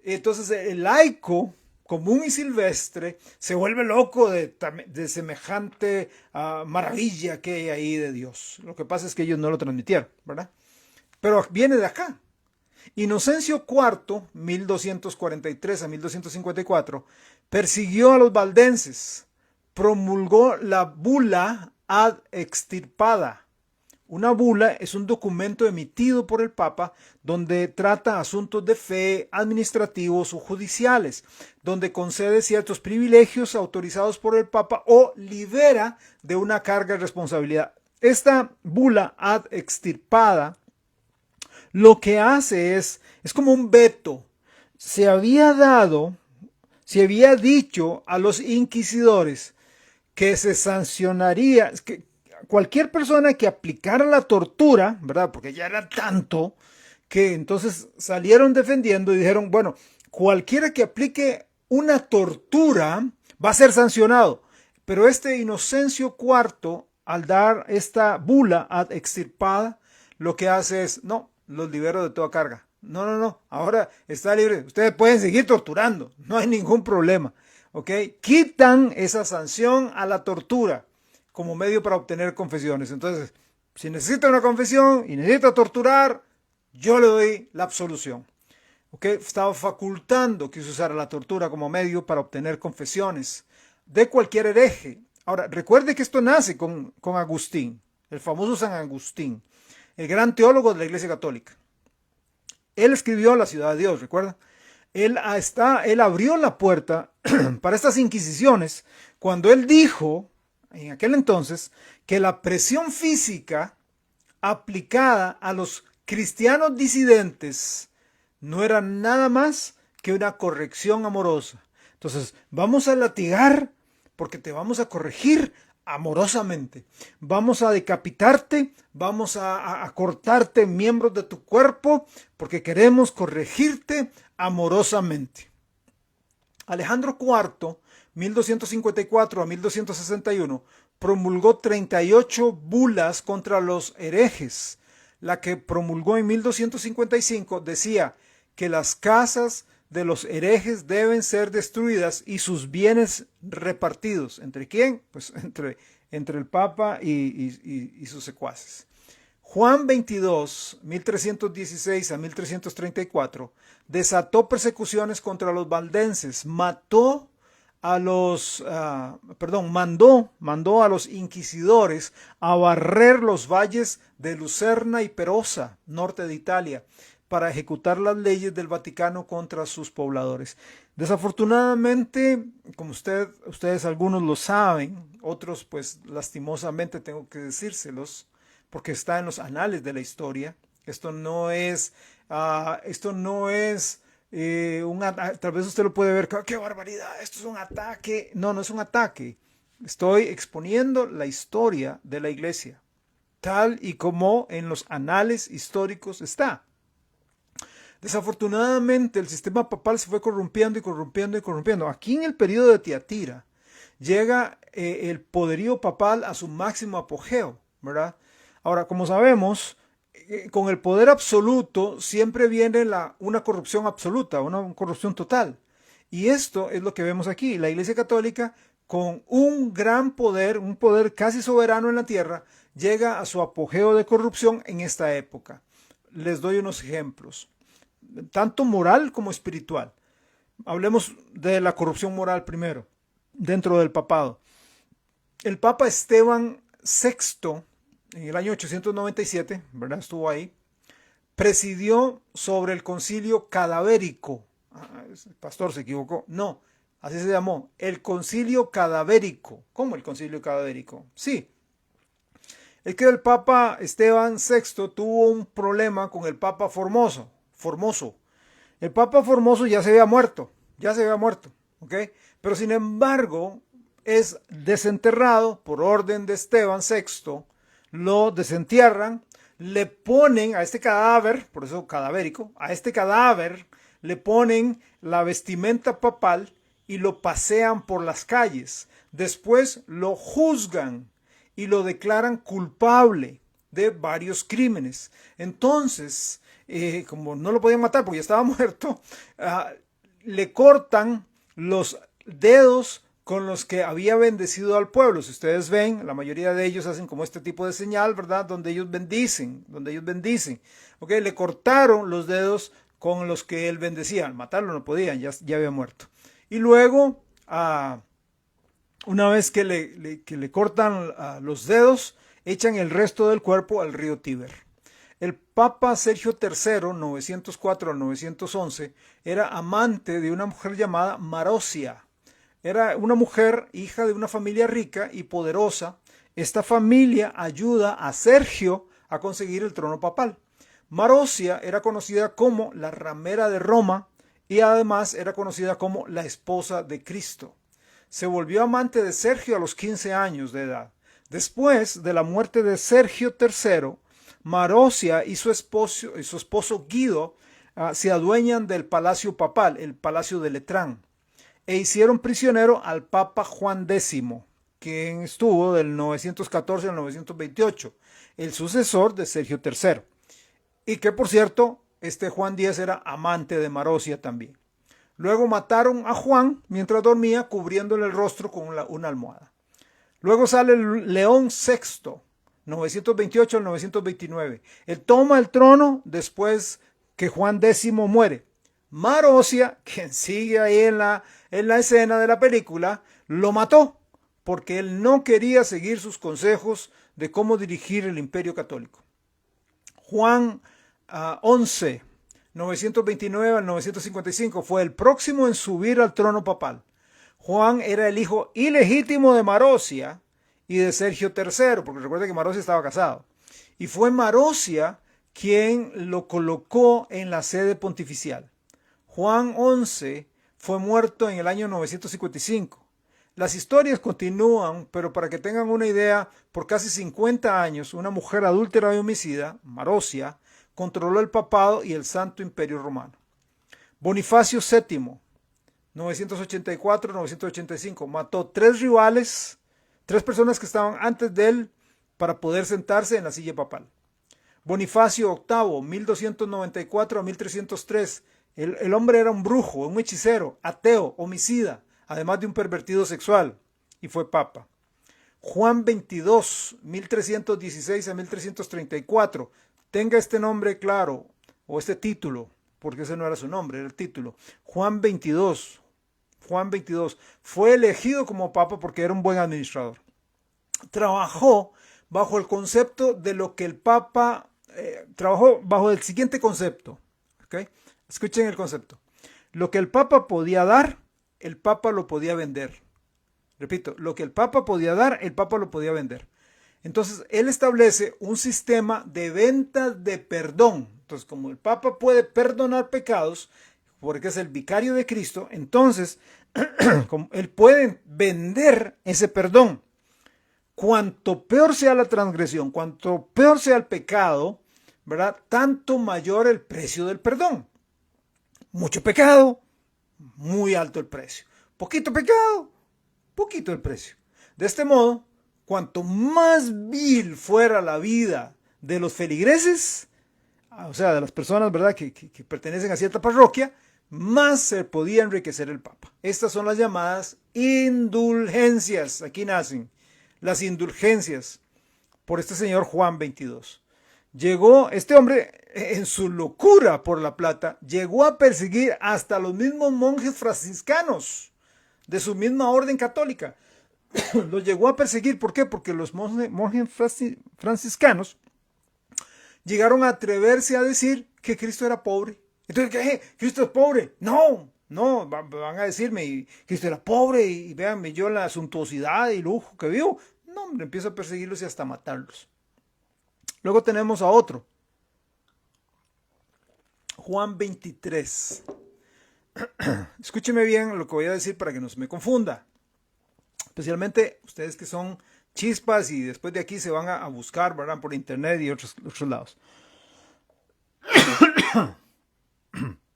Entonces el laico común y silvestre se vuelve loco de semejante maravilla que hay ahí de Dios. Lo que pasa es que ellos no lo transmitieron, ¿verdad? Pero viene de acá. Inocencio IV, 1243 a 1254, persiguió a los valdenses, promulgó la bula ad extirpada. Una bula es un documento emitido por el Papa donde trata asuntos de fe, administrativos o judiciales, donde concede ciertos privilegios autorizados por el Papa o libera de una carga de responsabilidad. Esta bula ad extirpada lo que hace es como un veto. Se había dicho a los inquisidores que se sancionaría, que cualquier persona que aplicara la tortura, ¿verdad? Porque ya era tanto, que entonces salieron defendiendo y dijeron: bueno, cualquiera que aplique una tortura va a ser sancionado. Pero este Inocencio IV, al dar esta bula ad extirpada, lo que hace es: no, los libero de toda carga. No, ahora está libre. Ustedes pueden seguir torturando, no hay ningún problema. ¿Ok? Quitan esa sanción a la tortura como medio para obtener confesiones. Entonces, si necesita una confesión y necesita torturar, yo le doy la absolución. ¿Ok? Estaba facultando que se usara la tortura como medio para obtener confesiones de cualquier hereje. Ahora, recuerde que esto nace con Agustín, el famoso San Agustín, el gran teólogo de la Iglesia Católica. Él escribió La Ciudad de Dios, ¿recuerda? Él abrió la puerta para estas inquisiciones cuando él dijo, en aquel entonces, que la presión física aplicada a los cristianos disidentes no era nada más que una corrección amorosa. Entonces, vamos a latigar porque te vamos a corregir amorosamente. Vamos a decapitarte, vamos a cortarte miembros de tu cuerpo porque queremos corregirte amorosamente. Alejandro IV, 1254 a 1261, promulgó 38 bulas contra los herejes. La que promulgó en 1255 decía que las casas de los herejes deben ser destruidas y sus bienes repartidos. ¿Entre quién? Pues entre el Papa y sus secuaces. Juan 22, 1316 a 1334, desató persecuciones contra los valdenses, mandó a los inquisidores a barrer los valles de Lucerna y Perosa, norte de Italia, para ejecutar las leyes del Vaticano contra sus pobladores. Desafortunadamente, como ustedes algunos lo saben, otros pues lastimosamente tengo que decírselos, porque está en los anales de la historia. Esto no es tal vez usted lo puede ver, ¡qué barbaridad! Esto es un ataque. No, no es un ataque. Estoy exponiendo la historia de la iglesia, tal y como en los anales históricos está. Desafortunadamente el sistema papal se fue corrompiendo y corrompiendo y corrompiendo. Aquí en el periodo de Tiatira llega el poderío papal a su máximo apogeo, ¿verdad? Ahora, como sabemos, con el poder absoluto siempre viene una corrupción absoluta, una corrupción total. Y esto es lo que vemos aquí. La Iglesia Católica, con un gran poder, un poder casi soberano en la tierra, llega a su apogeo de corrupción en esta época. Les doy unos ejemplos, tanto moral como espiritual. Hablemos de la corrupción moral primero, dentro del papado. El Papa Esteban VI, en el año 897, ¿verdad? Estuvo ahí, presidió sobre el concilio cadavérico. El pastor se equivocó. No, así se llamó, el concilio cadavérico. ¿Cómo el concilio cadavérico? Sí. Es que el Papa Esteban VI tuvo un problema con el Papa Formoso. El Papa Formoso ya se había muerto, ¿ok? Pero sin embargo es desenterrado por orden de Esteban VI, lo desentierran, le ponen a este cadáver, por eso cadavérico, a este cadáver le ponen la vestimenta papal y lo pasean por las calles. Después lo juzgan y lo declaran culpable de varios crímenes. Entonces, como no lo podían matar porque ya estaba muerto, le cortan los dedos con los que había bendecido al pueblo. Si ustedes ven, la mayoría de ellos hacen como este tipo de señal, ¿verdad? Donde ellos bendicen. ¿Ok? Le cortaron los dedos con los que él bendecía. Al matarlo no podían, ya había muerto. Y luego, una vez que le cortan los dedos, echan el resto del cuerpo al río Tíber. El Papa Sergio III, 904 al 911, era amante de una mujer llamada Marosia. Era una mujer, hija de una familia rica y poderosa. Esta familia ayuda a Sergio a conseguir el trono papal. Marosia era conocida como la ramera de Roma y además era conocida como la esposa de Cristo. Se volvió amante de Sergio a los 15 años de edad. Después de la muerte de Sergio III, Marosia y su esposo Guido se adueñan del palacio papal, el palacio de Letrán, e hicieron prisionero al Papa Juan X, quien estuvo del 914 al 928, el sucesor de Sergio III. Y que, por cierto, este Juan X era amante de Marosia también. Luego mataron a Juan mientras dormía, cubriéndole el rostro con una almohada. Luego sale León VI, 928 al 929. Él toma el trono después que Juan X muere. Marosia, quien sigue ahí en la escena de la película, lo mató porque él no quería seguir sus consejos de cómo dirigir el imperio católico. Juan XI, 929 al 955, fue el próximo en subir al trono papal. Juan era el hijo ilegítimo de Marosia y de Sergio III, porque recuerda que Marosia estaba casado. Y fue Marosia quien lo colocó en la sede pontificial. Juan XI fue muerto en el año 955. Las historias continúan, pero para que tengan una idea, por casi 50 años, una mujer adúltera y homicida, Marosia, controló el papado y el Santo Imperio Romano. Bonifacio VII, 984-985, mató tres rivales, tres personas que estaban antes de él para poder sentarse en la silla papal. Bonifacio VIII, 1294 a 1303, el hombre era un brujo, un hechicero, ateo, homicida, además de un pervertido sexual, y fue papa. Juan XXII, 1316 a 1334, tenga este nombre claro, o este título, porque ese no era su nombre, era el título. Juan XXII fue elegido como papa porque era un buen administrador. Trabajó bajo el concepto de lo que el papa, trabajó bajo el siguiente concepto. ¿Okay? Escuchen el concepto. Lo que el papa podía dar, el papa lo podía vender. Repito, lo que el papa podía dar, el papa lo podía vender. Entonces, él establece un sistema de venta de perdón. Entonces, como el papa puede perdonar pecados, porque es el vicario de Cristo, entonces, él puede vender ese perdón. Cuanto peor sea la transgresión, cuanto peor sea el pecado, ¿verdad? Tanto mayor el precio del perdón. Mucho pecado, muy alto el precio. Poquito pecado, poquito el precio. De este modo, cuanto más vil fuera la vida de los feligreses, o sea, de las personas, ¿verdad?, que pertenecen a cierta parroquia, más se podía enriquecer el Papa. Estas son las llamadas indulgencias. Aquí nacen las indulgencias por este señor Juan XXII. Llegó, este hombre, en su locura por la plata, llegó a perseguir hasta los mismos monjes franciscanos de su misma orden católica. Los llegó a perseguir, ¿por qué? Porque los monjes franciscanos llegaron a atreverse a decir que Cristo era pobre. Entonces, ¿qué? ¿Cristo es pobre? No, van a decirme, Cristo era pobre y véanme yo la suntuosidad y lujo que vivo. No, hombre, empiezo a perseguirlos y hasta matarlos. Luego tenemos a otro, Juan 23. Escúcheme bien lo que voy a decir para que no se me confunda. Especialmente ustedes que son chispas y después de aquí se van a buscar, ¿verdad?, por internet y otros lados.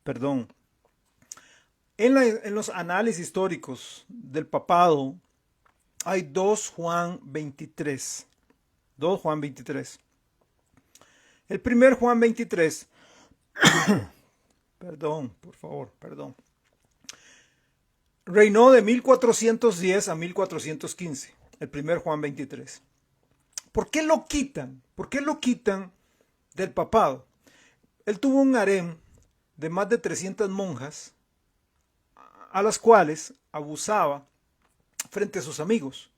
Perdón. En los análisis históricos del papado hay dos Juan 23. Dos Juan 23. El primer Juan 23, perdón, por favor, perdón, reinó de 1410 a 1415, el primer Juan 23. ¿Por qué lo quitan? ¿Por qué lo quitan del papado? Él tuvo un harem de más de 300 monjas a las cuales abusaba frente a sus amigos.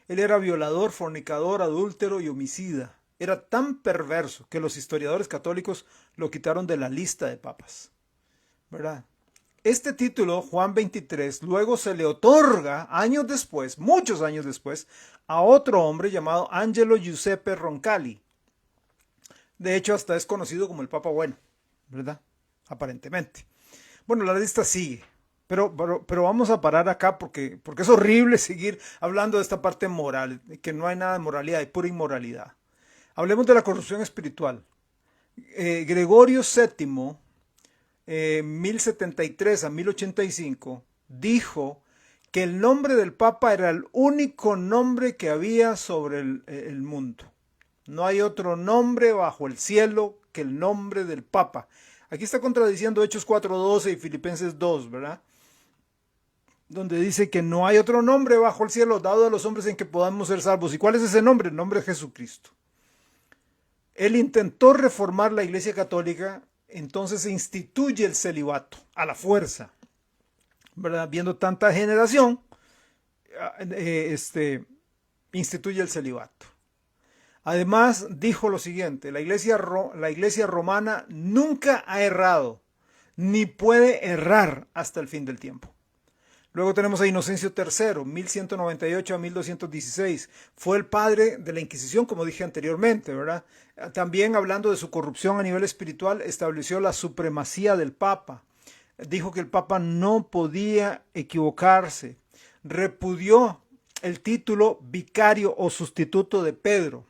Él era violador, fornicador, adúltero y homicida. Era tan perverso que los historiadores católicos lo quitaron de la lista de papas, ¿verdad? Este título, Juan 23, luego se le otorga años después, muchos años después, a otro hombre llamado Angelo Giuseppe Roncalli. De hecho, hasta es conocido como el Papa Bueno, ¿verdad? Aparentemente. Bueno, la lista sigue, pero vamos a parar acá porque es horrible seguir hablando de esta parte moral, que no hay nada de moralidad, hay pura inmoralidad. Hablemos de la corrupción espiritual. Gregorio VII, 1073 a 1085, dijo que el nombre del Papa era el único nombre que había sobre el mundo. No hay otro nombre bajo el cielo que el nombre del Papa. Aquí está contradiciendo Hechos 4:12 y Filipenses 2, ¿verdad? Donde dice que no hay otro nombre bajo el cielo dado a los hombres en que podamos ser salvos. ¿Y cuál es ese nombre? El nombre de Jesucristo. Él intentó reformar la Iglesia Católica, entonces se instituye el celibato a la fuerza, ¿verdad? Viendo tanta generación, instituye el celibato. Además dijo lo siguiente: la iglesia romana nunca ha errado, ni puede errar hasta el fin del tiempo. Luego tenemos a Inocencio III, 1198 a 1216. Fue el padre de la Inquisición, como dije anteriormente, ¿verdad? También, hablando de su corrupción a nivel espiritual, estableció la supremacía del Papa. Dijo que el Papa no podía equivocarse. repudió el título vicario o sustituto de Pedro.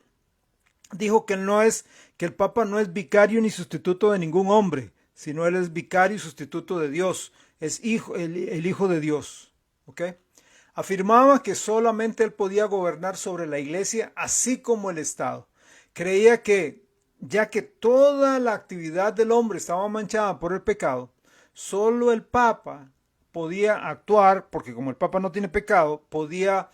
Dijo que el Papa no es vicario ni sustituto de ningún hombre, sino él es vicario y sustituto de Dios, es el Hijo de Dios. ¿Ok? Afirmaba que solamente él podía gobernar sobre la iglesia, así como el Estado. Creía que, ya que toda la actividad del hombre estaba manchada por el pecado, solo el Papa podía actuar, porque como el Papa no tiene pecado, podía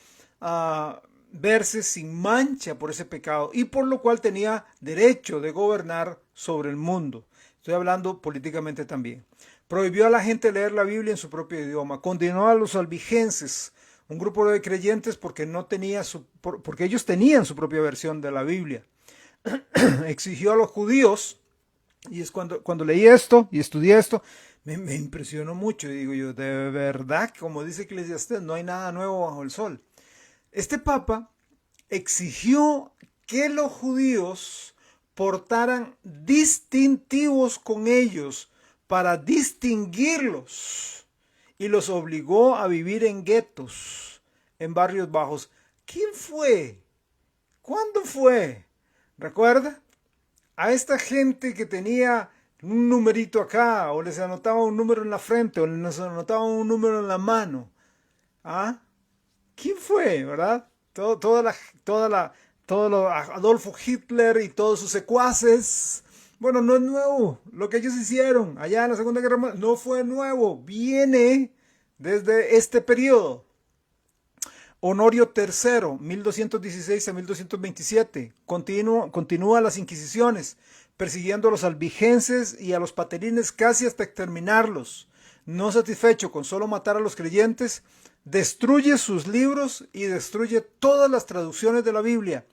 verse sin mancha por ese pecado y por lo cual tenía derecho de gobernar sobre el mundo. Estoy hablando políticamente también. Prohibió a la gente leer la Biblia en su propio idioma. Condenó a los albigenses, un grupo de creyentes, porque ellos tenían su propia versión de la Biblia. Exigió a los judíos, y es cuando leí esto y estudié esto, me impresionó mucho. Y digo yo, de verdad, como dice Eclesiastés, no hay nada nuevo bajo el sol. Este papa exigió que los judíos portaran distintivos con ellos para distinguirlos y los obligó a vivir en guetos, en barrios bajos. ¿Quién fue? ¿Cuándo fue? ¿Recuerda? A esta gente que tenía un numerito acá, o les anotaba un número en la frente, o les anotaba un número en la mano. ¿Ah? ¿Quién fue, verdad? Adolfo Hitler y todos sus secuaces. Bueno, no es nuevo. Lo que ellos hicieron allá en la Segunda Guerra Mundial no fue nuevo. Viene desde este periodo. Honorio III, 1216 a 1227, continúa las inquisiciones, persiguiendo a los albigenses y a los paterines casi hasta exterminarlos. No satisfecho con solo matar a los creyentes, destruye sus libros y destruye todas las traducciones de la Biblia.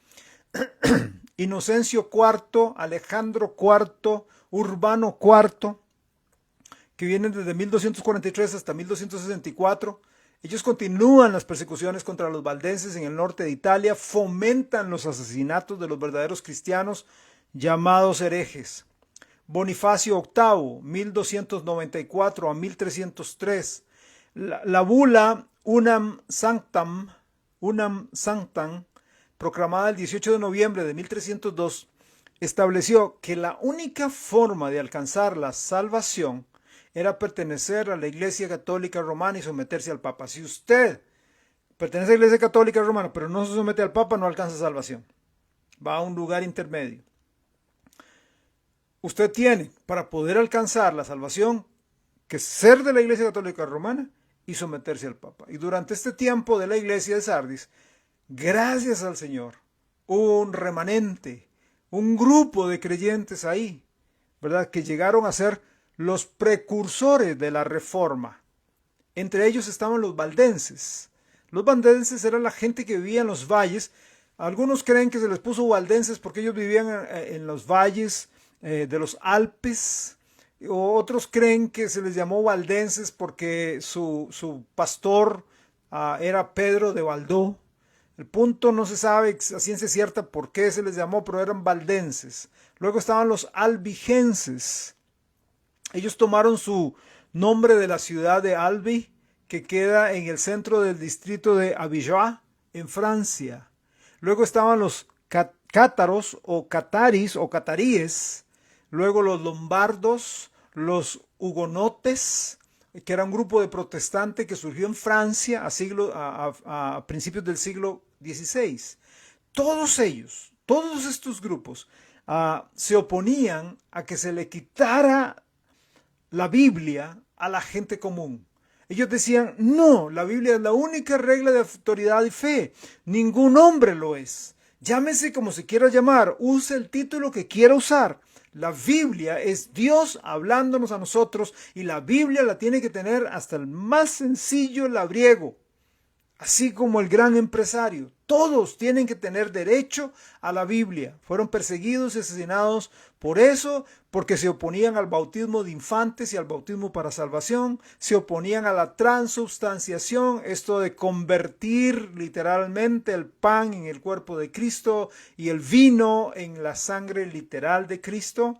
Inocencio IV, Alejandro IV, Urbano IV, que vienen desde 1243 hasta 1264, ellos continúan las persecuciones contra los valdenses en el norte de Italia, fomentan los asesinatos de los verdaderos cristianos llamados herejes. Bonifacio VIII, 1294 a 1303, la bula Unam Sanctam, proclamada el 18 de noviembre de 1302, estableció que la única forma de alcanzar la salvación era pertenecer a la Iglesia Católica Romana y someterse al Papa. Si usted pertenece a la Iglesia Católica Romana, pero no se somete al Papa, no alcanza salvación. Va a un lugar intermedio. Usted tiene, para poder alcanzar la salvación, que ser de la Iglesia Católica Romana y someterse al Papa. Y durante este tiempo de la Iglesia de Sardis, gracias al Señor, hubo un remanente, un grupo de creyentes ahí, ¿verdad?, que llegaron a ser los precursores de la Reforma. Entre ellos estaban los valdenses. Los valdenses eran la gente que vivía en los valles. Algunos creen que se les puso valdenses porque ellos vivían en los valles de los Alpes. Otros creen que se les llamó valdenses porque su pastor era Pedro de Valdó. El punto no se sabe a ciencia cierta por qué se les llamó, pero eran valdenses. Luego estaban los albigenses. Ellos tomaron su nombre de la ciudad de Albi, que queda en el centro del distrito de Avigeois, en Francia. Luego estaban los cátaros o cataris o cataríes. Luego los lombardos, los hugonotes, que era un grupo de protestantes que surgió en Francia a principios del siglo XVI. Todos ellos, todos estos grupos, se oponían a que se le quitara la Biblia a la gente común. Ellos decían, no, la Biblia es la única regla de autoridad y fe. Ningún hombre lo es. Llámese como se quiera llamar, use el título que quiera usar. La Biblia es Dios hablándonos a nosotros y la Biblia la tiene que tener hasta el más sencillo labriego. Así como el gran empresario. Todos tienen que tener derecho a la Biblia. Fueron perseguidos y asesinados por eso, porque se oponían al bautismo de infantes y al bautismo para salvación. Se oponían a la transubstanciación, esto de convertir literalmente el pan en el cuerpo de Cristo y el vino en la sangre literal de Cristo.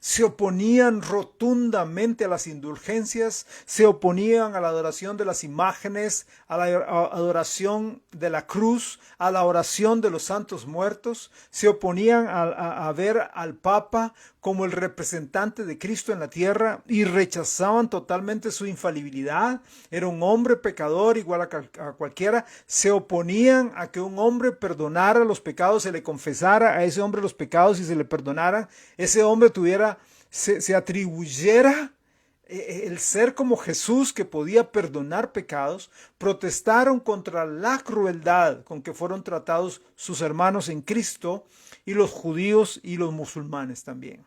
se oponían rotundamente a las indulgencias, se oponían a la adoración de las imágenes, a la adoración de la cruz, a la oración de los santos muertos, se oponían a ver al Papa como el representante de Cristo en la tierra y rechazaban totalmente su infalibilidad. Era un hombre pecador igual a cualquiera. Se oponían a que un hombre perdonara los pecados, se le confesara a ese hombre los pecados y se le perdonara. Ese hombre se atribuyera el ser como Jesús que podía perdonar pecados. Protestaron contra la crueldad con que fueron tratados sus hermanos en Cristo y los judíos y los musulmanes también.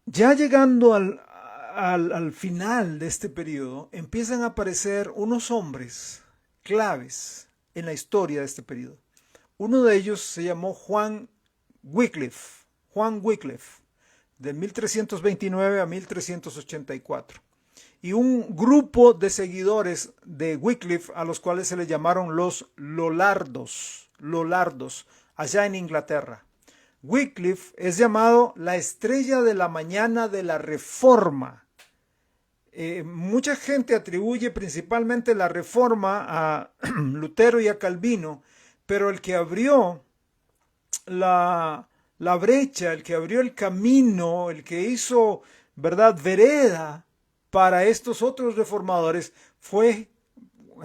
Ya llegando al final de este periodo, empiezan a aparecer unos hombres claves en la historia de este periodo. Uno de ellos se llamó Juan Wycliffe, de 1329 a 1384. Y un grupo de seguidores de Wycliffe a los cuales se les llamaron los Lollardos, allá en Inglaterra. Wycliffe es llamado la estrella de la mañana de la Reforma. Mucha gente atribuye principalmente la Reforma a Lutero y a Calvino, pero el que abrió la brecha, el que abrió el camino, el que hizo, ¿verdad?, vereda para estos otros reformadores fue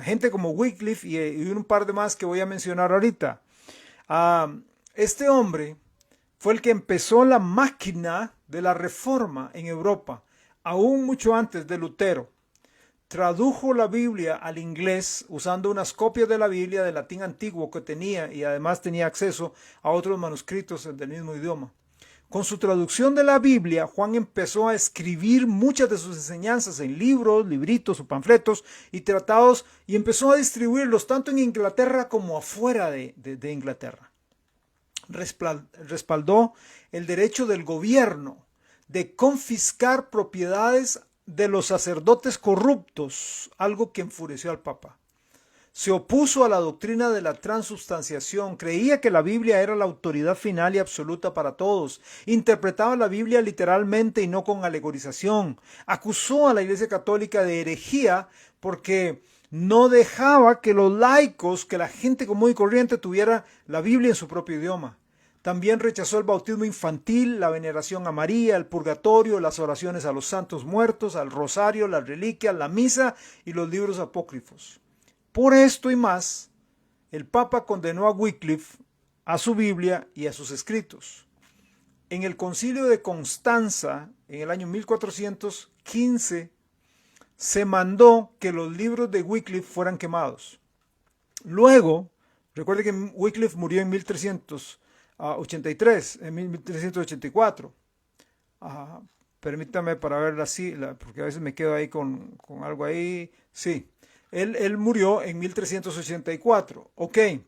gente como Wycliffe y un par de más que voy a mencionar ahorita. Este hombre fue el que empezó la máquina de la reforma en Europa, aún mucho antes de Lutero. Tradujo la Biblia al inglés usando unas copias de la Biblia del latín antiguo que tenía y además tenía acceso a otros manuscritos del mismo idioma. Con su traducción de la Biblia, Juan empezó a escribir muchas de sus enseñanzas en libros, libritos o panfletos y tratados y empezó a distribuirlos tanto en Inglaterra como afuera de Inglaterra. Respaldó el derecho del gobierno de confiscar propiedades de los sacerdotes corruptos, algo que enfureció al Papa. Se opuso a la doctrina de la transubstanciación, creía que la Biblia era la autoridad final y absoluta para todos, interpretaba la Biblia literalmente y no con alegorización, acusó a la Iglesia Católica de herejía porque no dejaba que los laicos, que la gente común y corriente tuviera la Biblia en su propio idioma. También rechazó el bautismo infantil, la veneración a María, el purgatorio, las oraciones a los santos muertos, al rosario, las reliquias, la misa y los libros apócrifos. Por esto y más, el Papa condenó a Wycliffe, a su Biblia y a sus escritos. En el Concilio de Constanza, en el año 1415, se mandó que los libros de Wycliffe fueran quemados. Luego, recuerde que Wycliffe murió en 1383, en 1384. Permítame para verla así, porque a veces me quedo ahí con algo ahí. Sí, él murió en 1384. Ok, en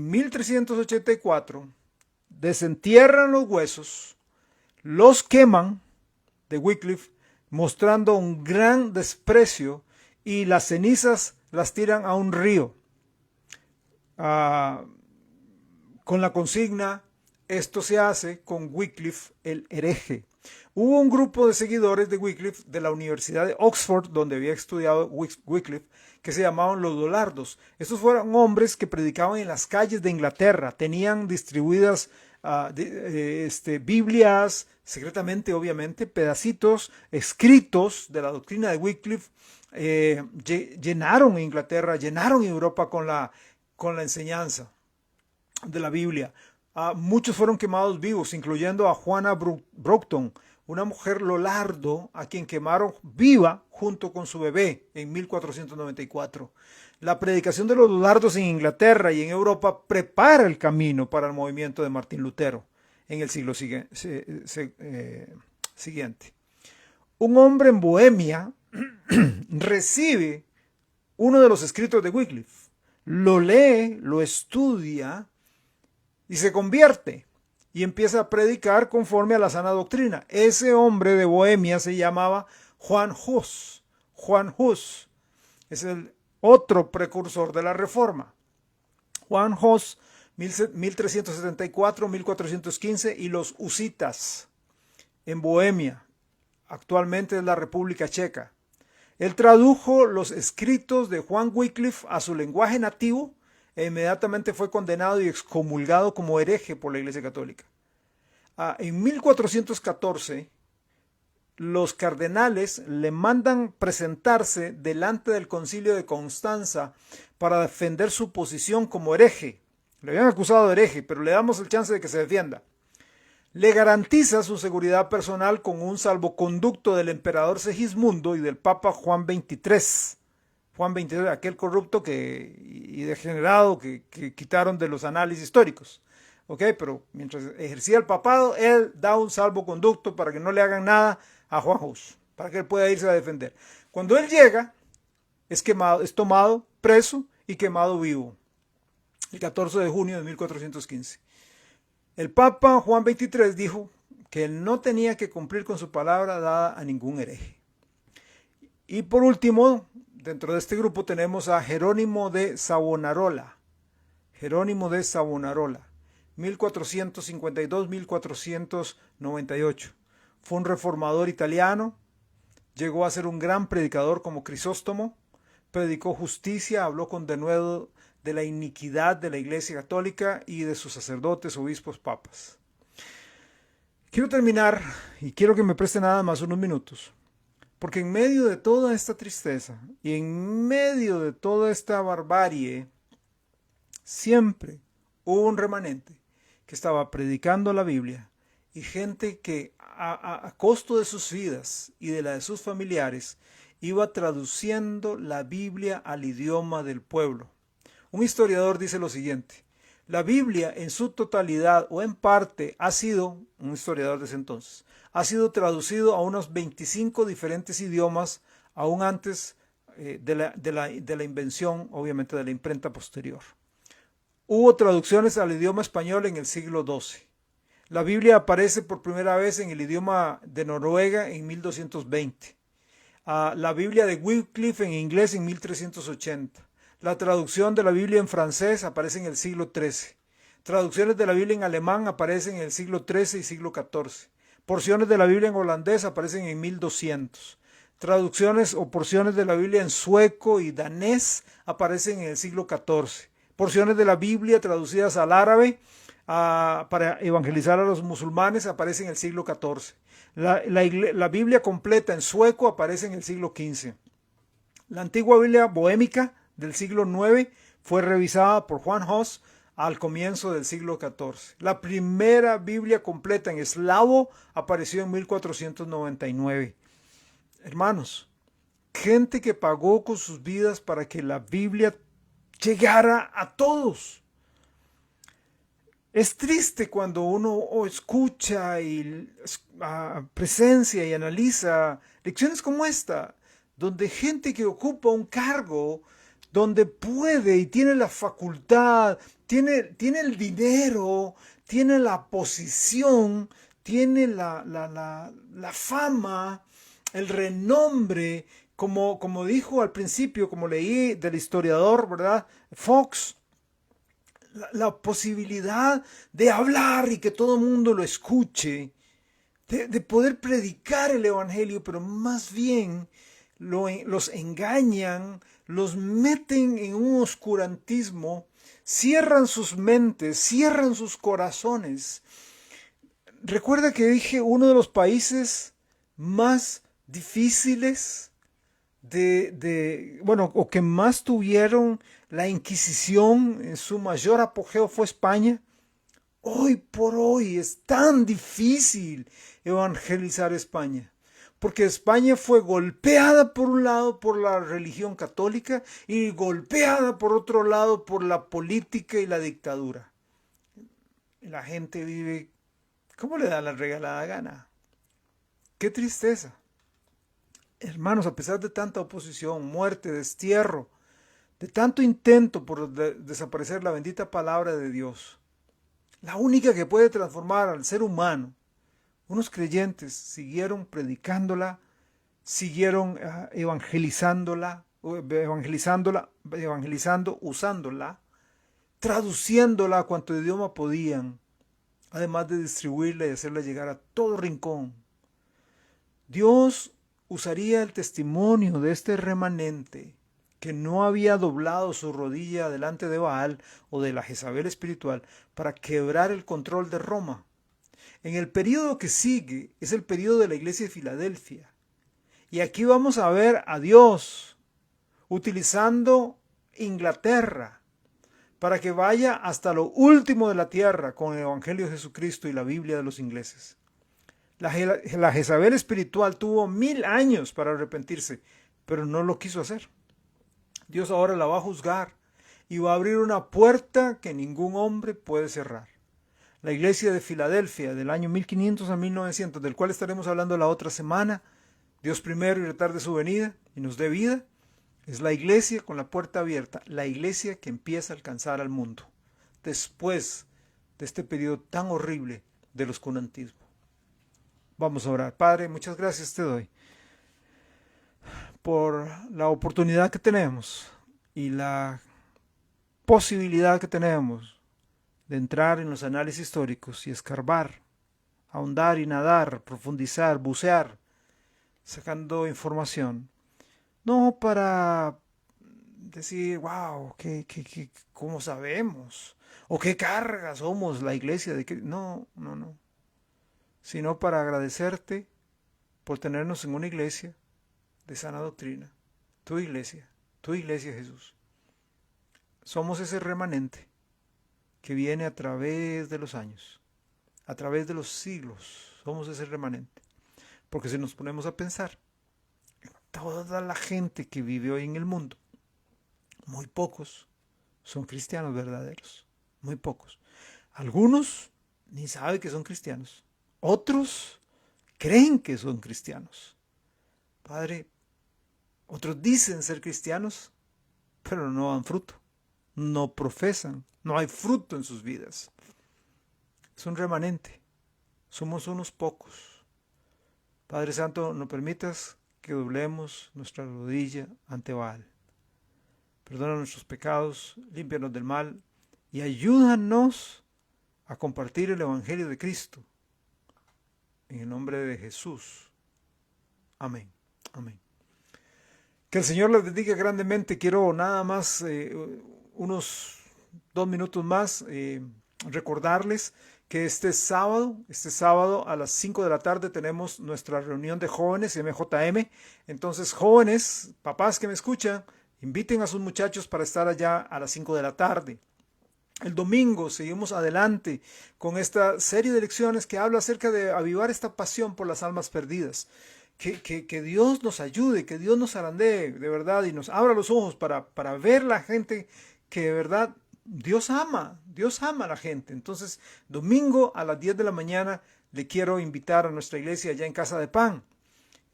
1384 desentierran los huesos, los queman de Wycliffe, mostrando un gran desprecio, y las cenizas las tiran a un río con la consigna: esto se hace con Wycliffe el hereje. Hubo un grupo de seguidores de Wycliffe de la Universidad de Oxford, donde había estudiado Wycliffe, que se llamaban los Lollardos. Estos fueron hombres que predicaban en las calles de Inglaterra, tenían distribuidas Biblias, secretamente obviamente, pedacitos escritos de la doctrina de Wycliffe. Llenaron Inglaterra, llenaron Europa con la enseñanza de la Biblia. Muchos fueron quemados vivos, incluyendo a Juana Broughton, una mujer Lollardo a quien quemaron viva junto con su bebé en 1494. La predicación de los Lollardos en Inglaterra y en Europa prepara el camino para el movimiento de Martín Lutero en el siglo siguiente. Un hombre en Bohemia recibe uno de los escritos de Wycliffe, lo lee, lo estudia y se convierte y empieza a predicar conforme a la sana doctrina. Ese hombre de Bohemia se llamaba Juan Hus. Juan Hus es el otro precursor de la Reforma. Juan Hus 1374-1415, y los husitas en Bohemia, actualmente es la República Checa. Él tradujo los escritos de Juan Wycliffe a su lenguaje nativo e inmediatamente fue condenado y excomulgado como hereje por la Iglesia Católica. En 1414, los cardenales le mandan presentarse delante del Concilio de Constanza para defender su posición como hereje. Le habían acusado de hereje, pero le damos el chance de que se defienda. Le garantiza su seguridad personal con un salvoconducto del emperador Segismundo y del Papa Juan XXIII. Juan XXIII, aquel corrupto y degenerado que quitaron de los análisis históricos. Pero mientras ejercía el papado, él da un salvoconducto para que no le hagan nada a Juan Hus, para que él pueda irse a defender. Cuando él llega, es tomado preso y quemado vivo, el 14 de junio de 1415. El Papa Juan XXIII dijo que él no tenía que cumplir con su palabra dada a ningún hereje. Y por último, dentro de este grupo tenemos a Jerónimo de Savonarola. Jerónimo de Savonarola, 1452-1498. Fue un reformador italiano, llegó a ser un gran predicador como Crisóstomo, predicó justicia, habló con denuedo de la iniquidad de la Iglesia Católica y de sus sacerdotes, obispos, papas. Quiero terminar y quiero que me presten nada más unos minutos, porque en medio de toda esta tristeza y en medio de toda esta barbarie, siempre hubo un remanente que estaba predicando la Biblia y gente que a costo de sus vidas y de la de sus familiares iba traduciendo la Biblia al idioma del pueblo. Un historiador dice lo siguiente: la Biblia en su totalidad o en parte un historiador de ese entonces, ha sido traducido a unos 25 diferentes idiomas, aún antes de la invención, obviamente, de la imprenta posterior. Hubo traducciones al idioma español en el siglo XII. La Biblia aparece por primera vez en el idioma de Noruega en 1220. La Biblia de Wycliffe en inglés en 1380. La traducción de la Biblia en francés aparece en el siglo XIII. Traducciones de la Biblia en alemán aparecen en el siglo XIII y siglo XIV. Porciones de la Biblia en holandés aparecen en 1200. Traducciones o porciones de la Biblia en sueco y danés aparecen en el siglo XIV. Porciones de la Biblia traducidas al árabe para evangelizar a los musulmanes aparecen en el siglo XIV. La Biblia completa en sueco aparece en el siglo XV. La antigua Biblia bohémica del siglo IX fue revisada por Juan Hus al comienzo del siglo XIV. La primera Biblia completa en eslavo apareció en 1499. Hermanos, gente que pagó con sus vidas para que la Biblia llegara a todos. Es triste cuando uno escucha y presencia y analiza lecciones como esta, donde gente que ocupa un cargo, donde puede y tiene la facultad, tiene el dinero, tiene la posición, tiene la fama, el renombre, como dijo al principio, como leí del historiador, ¿verdad? Fox, la posibilidad de hablar y que todo el mundo lo escuche, de poder predicar el evangelio, pero más bien los engañan, los meten en un oscurantismo, cierran sus mentes, cierran sus corazones. Recuerda que dije uno de los países más difíciles o que más tuvieron la Inquisición en su mayor apogeo fue España. Hoy por hoy es tan difícil evangelizar España, porque España fue golpeada por un lado por la religión católica y golpeada por otro lado por la política y la dictadura. La gente vive como le da la regalada gana. ¡Qué tristeza! Hermanos, a pesar de tanta oposición, muerte, destierro, de tanto intento por desaparecer la bendita palabra de Dios, la única que puede transformar al ser humano, unos creyentes siguieron predicándola, siguieron evangelizando, usándola traduciéndola a cuanto idioma podían, además de distribuirla y hacerla llegar a todo rincón. Dios usaría el testimonio de este remanente que no había doblado su rodilla delante de Baal o de la Jezabel espiritual para quebrar el control de Roma. En el período que sigue es el período de la iglesia de Filadelfia. Y aquí vamos a ver a Dios utilizando Inglaterra para que vaya hasta lo último de la tierra con el Evangelio de Jesucristo y la Biblia de los ingleses. La Jezabel espiritual tuvo 1000 años para arrepentirse, pero no lo quiso hacer. Dios ahora la va a juzgar y va a abrir una puerta que ningún hombre puede cerrar. La iglesia de Filadelfia del año 1500 a 1900, del cual estaremos hablando la otra semana, Dios primero y retarde su venida y nos dé vida, es la iglesia con la puerta abierta, la iglesia que empieza a alcanzar al mundo, después de este periodo tan horrible del oscurantismo. Vamos a orar. Padre, muchas gracias te doy por la oportunidad que tenemos y la posibilidad que tenemos de entrar en los análisis históricos y escarbar, ahondar y nadar, profundizar, bucear, sacando información. No para decir, wow, ¿cómo sabemos? O qué carga somos la iglesia de que no. Sino para agradecerte por tenernos en una iglesia de sana doctrina. Tu iglesia Jesús. Somos ese remanente que viene a través de los años, a través de los siglos. Somos ese remanente. Porque si nos ponemos a pensar, toda la gente que vive hoy en el mundo, muy pocos son cristianos verdaderos. Muy pocos. Algunos ni saben que son cristianos. Otros creen que son cristianos. Padre, otros dicen ser cristianos, pero no dan fruto. No profesan. No hay fruto en sus vidas. Es un remanente. Somos unos pocos. Padre Santo, no permitas que doblemos nuestra rodilla ante Baal. Perdona nuestros pecados, límpianos del mal y ayúdanos a compartir el Evangelio de Cristo. En el nombre de Jesús. Amén. Amén. Que el Señor les bendiga grandemente. Quiero nada más unos 2 minutos más recordarles que este sábado a las 5 de la tarde tenemos nuestra reunión de jóvenes MJM. Entonces, jóvenes, papás que me escuchan, inviten a sus muchachos para estar allá a las 5 de la tarde. El domingo seguimos adelante con esta serie de lecciones que habla acerca de avivar esta pasión por las almas perdidas. Que Dios nos ayude, que Dios nos zarandee de verdad y nos abra los ojos para ver la gente que de verdad Dios ama a la gente. Entonces, domingo a las 10 de la mañana le quiero invitar a nuestra iglesia allá en Casa de Pan.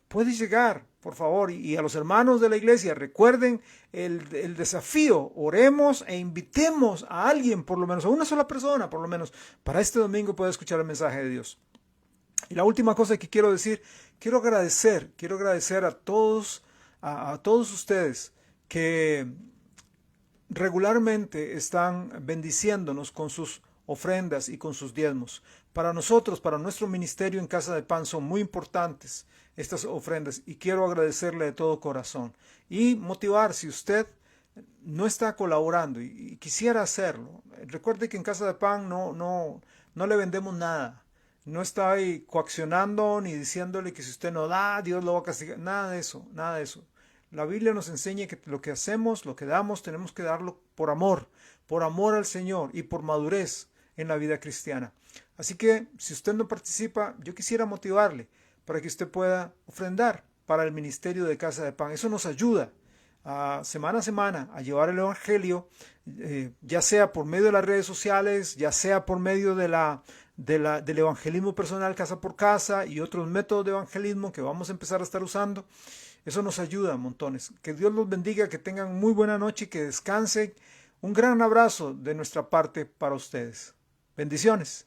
Puedes llegar, por favor, y a los hermanos de la iglesia, recuerden el desafío, oremos e invitemos a alguien, por lo menos, a una sola persona, por lo menos, para este domingo pueda escuchar el mensaje de Dios. Y la última cosa que quiero decir, quiero agradecer a todos ustedes que regularmente están bendiciéndonos con sus ofrendas y con sus diezmos. Para nosotros, para nuestro ministerio en Casa de Pan son muy importantes estas ofrendas y quiero agradecerle de todo corazón y motivar si usted no está colaborando y quisiera hacerlo. Recuerde que en Casa de Pan no le vendemos nada. No estoy coaccionando ni diciéndole que si usted no da, Dios lo va a castigar. Nada de eso. La Biblia nos enseña que lo que hacemos, lo que damos, tenemos que darlo por amor al Señor y por madurez en la vida cristiana. Así que si usted no participa, yo quisiera motivarle para que usted pueda ofrendar para el ministerio de Casa de Pan. Eso nos ayuda semana a semana a llevar el Evangelio, ya sea por medio de las redes sociales, ya sea por medio del evangelismo personal casa por casa y otros métodos de evangelismo que vamos a empezar a estar usando. Eso nos ayuda a montones. Que Dios los bendiga, que tengan muy buena noche y que descansen. Un gran abrazo de nuestra parte para ustedes. Bendiciones.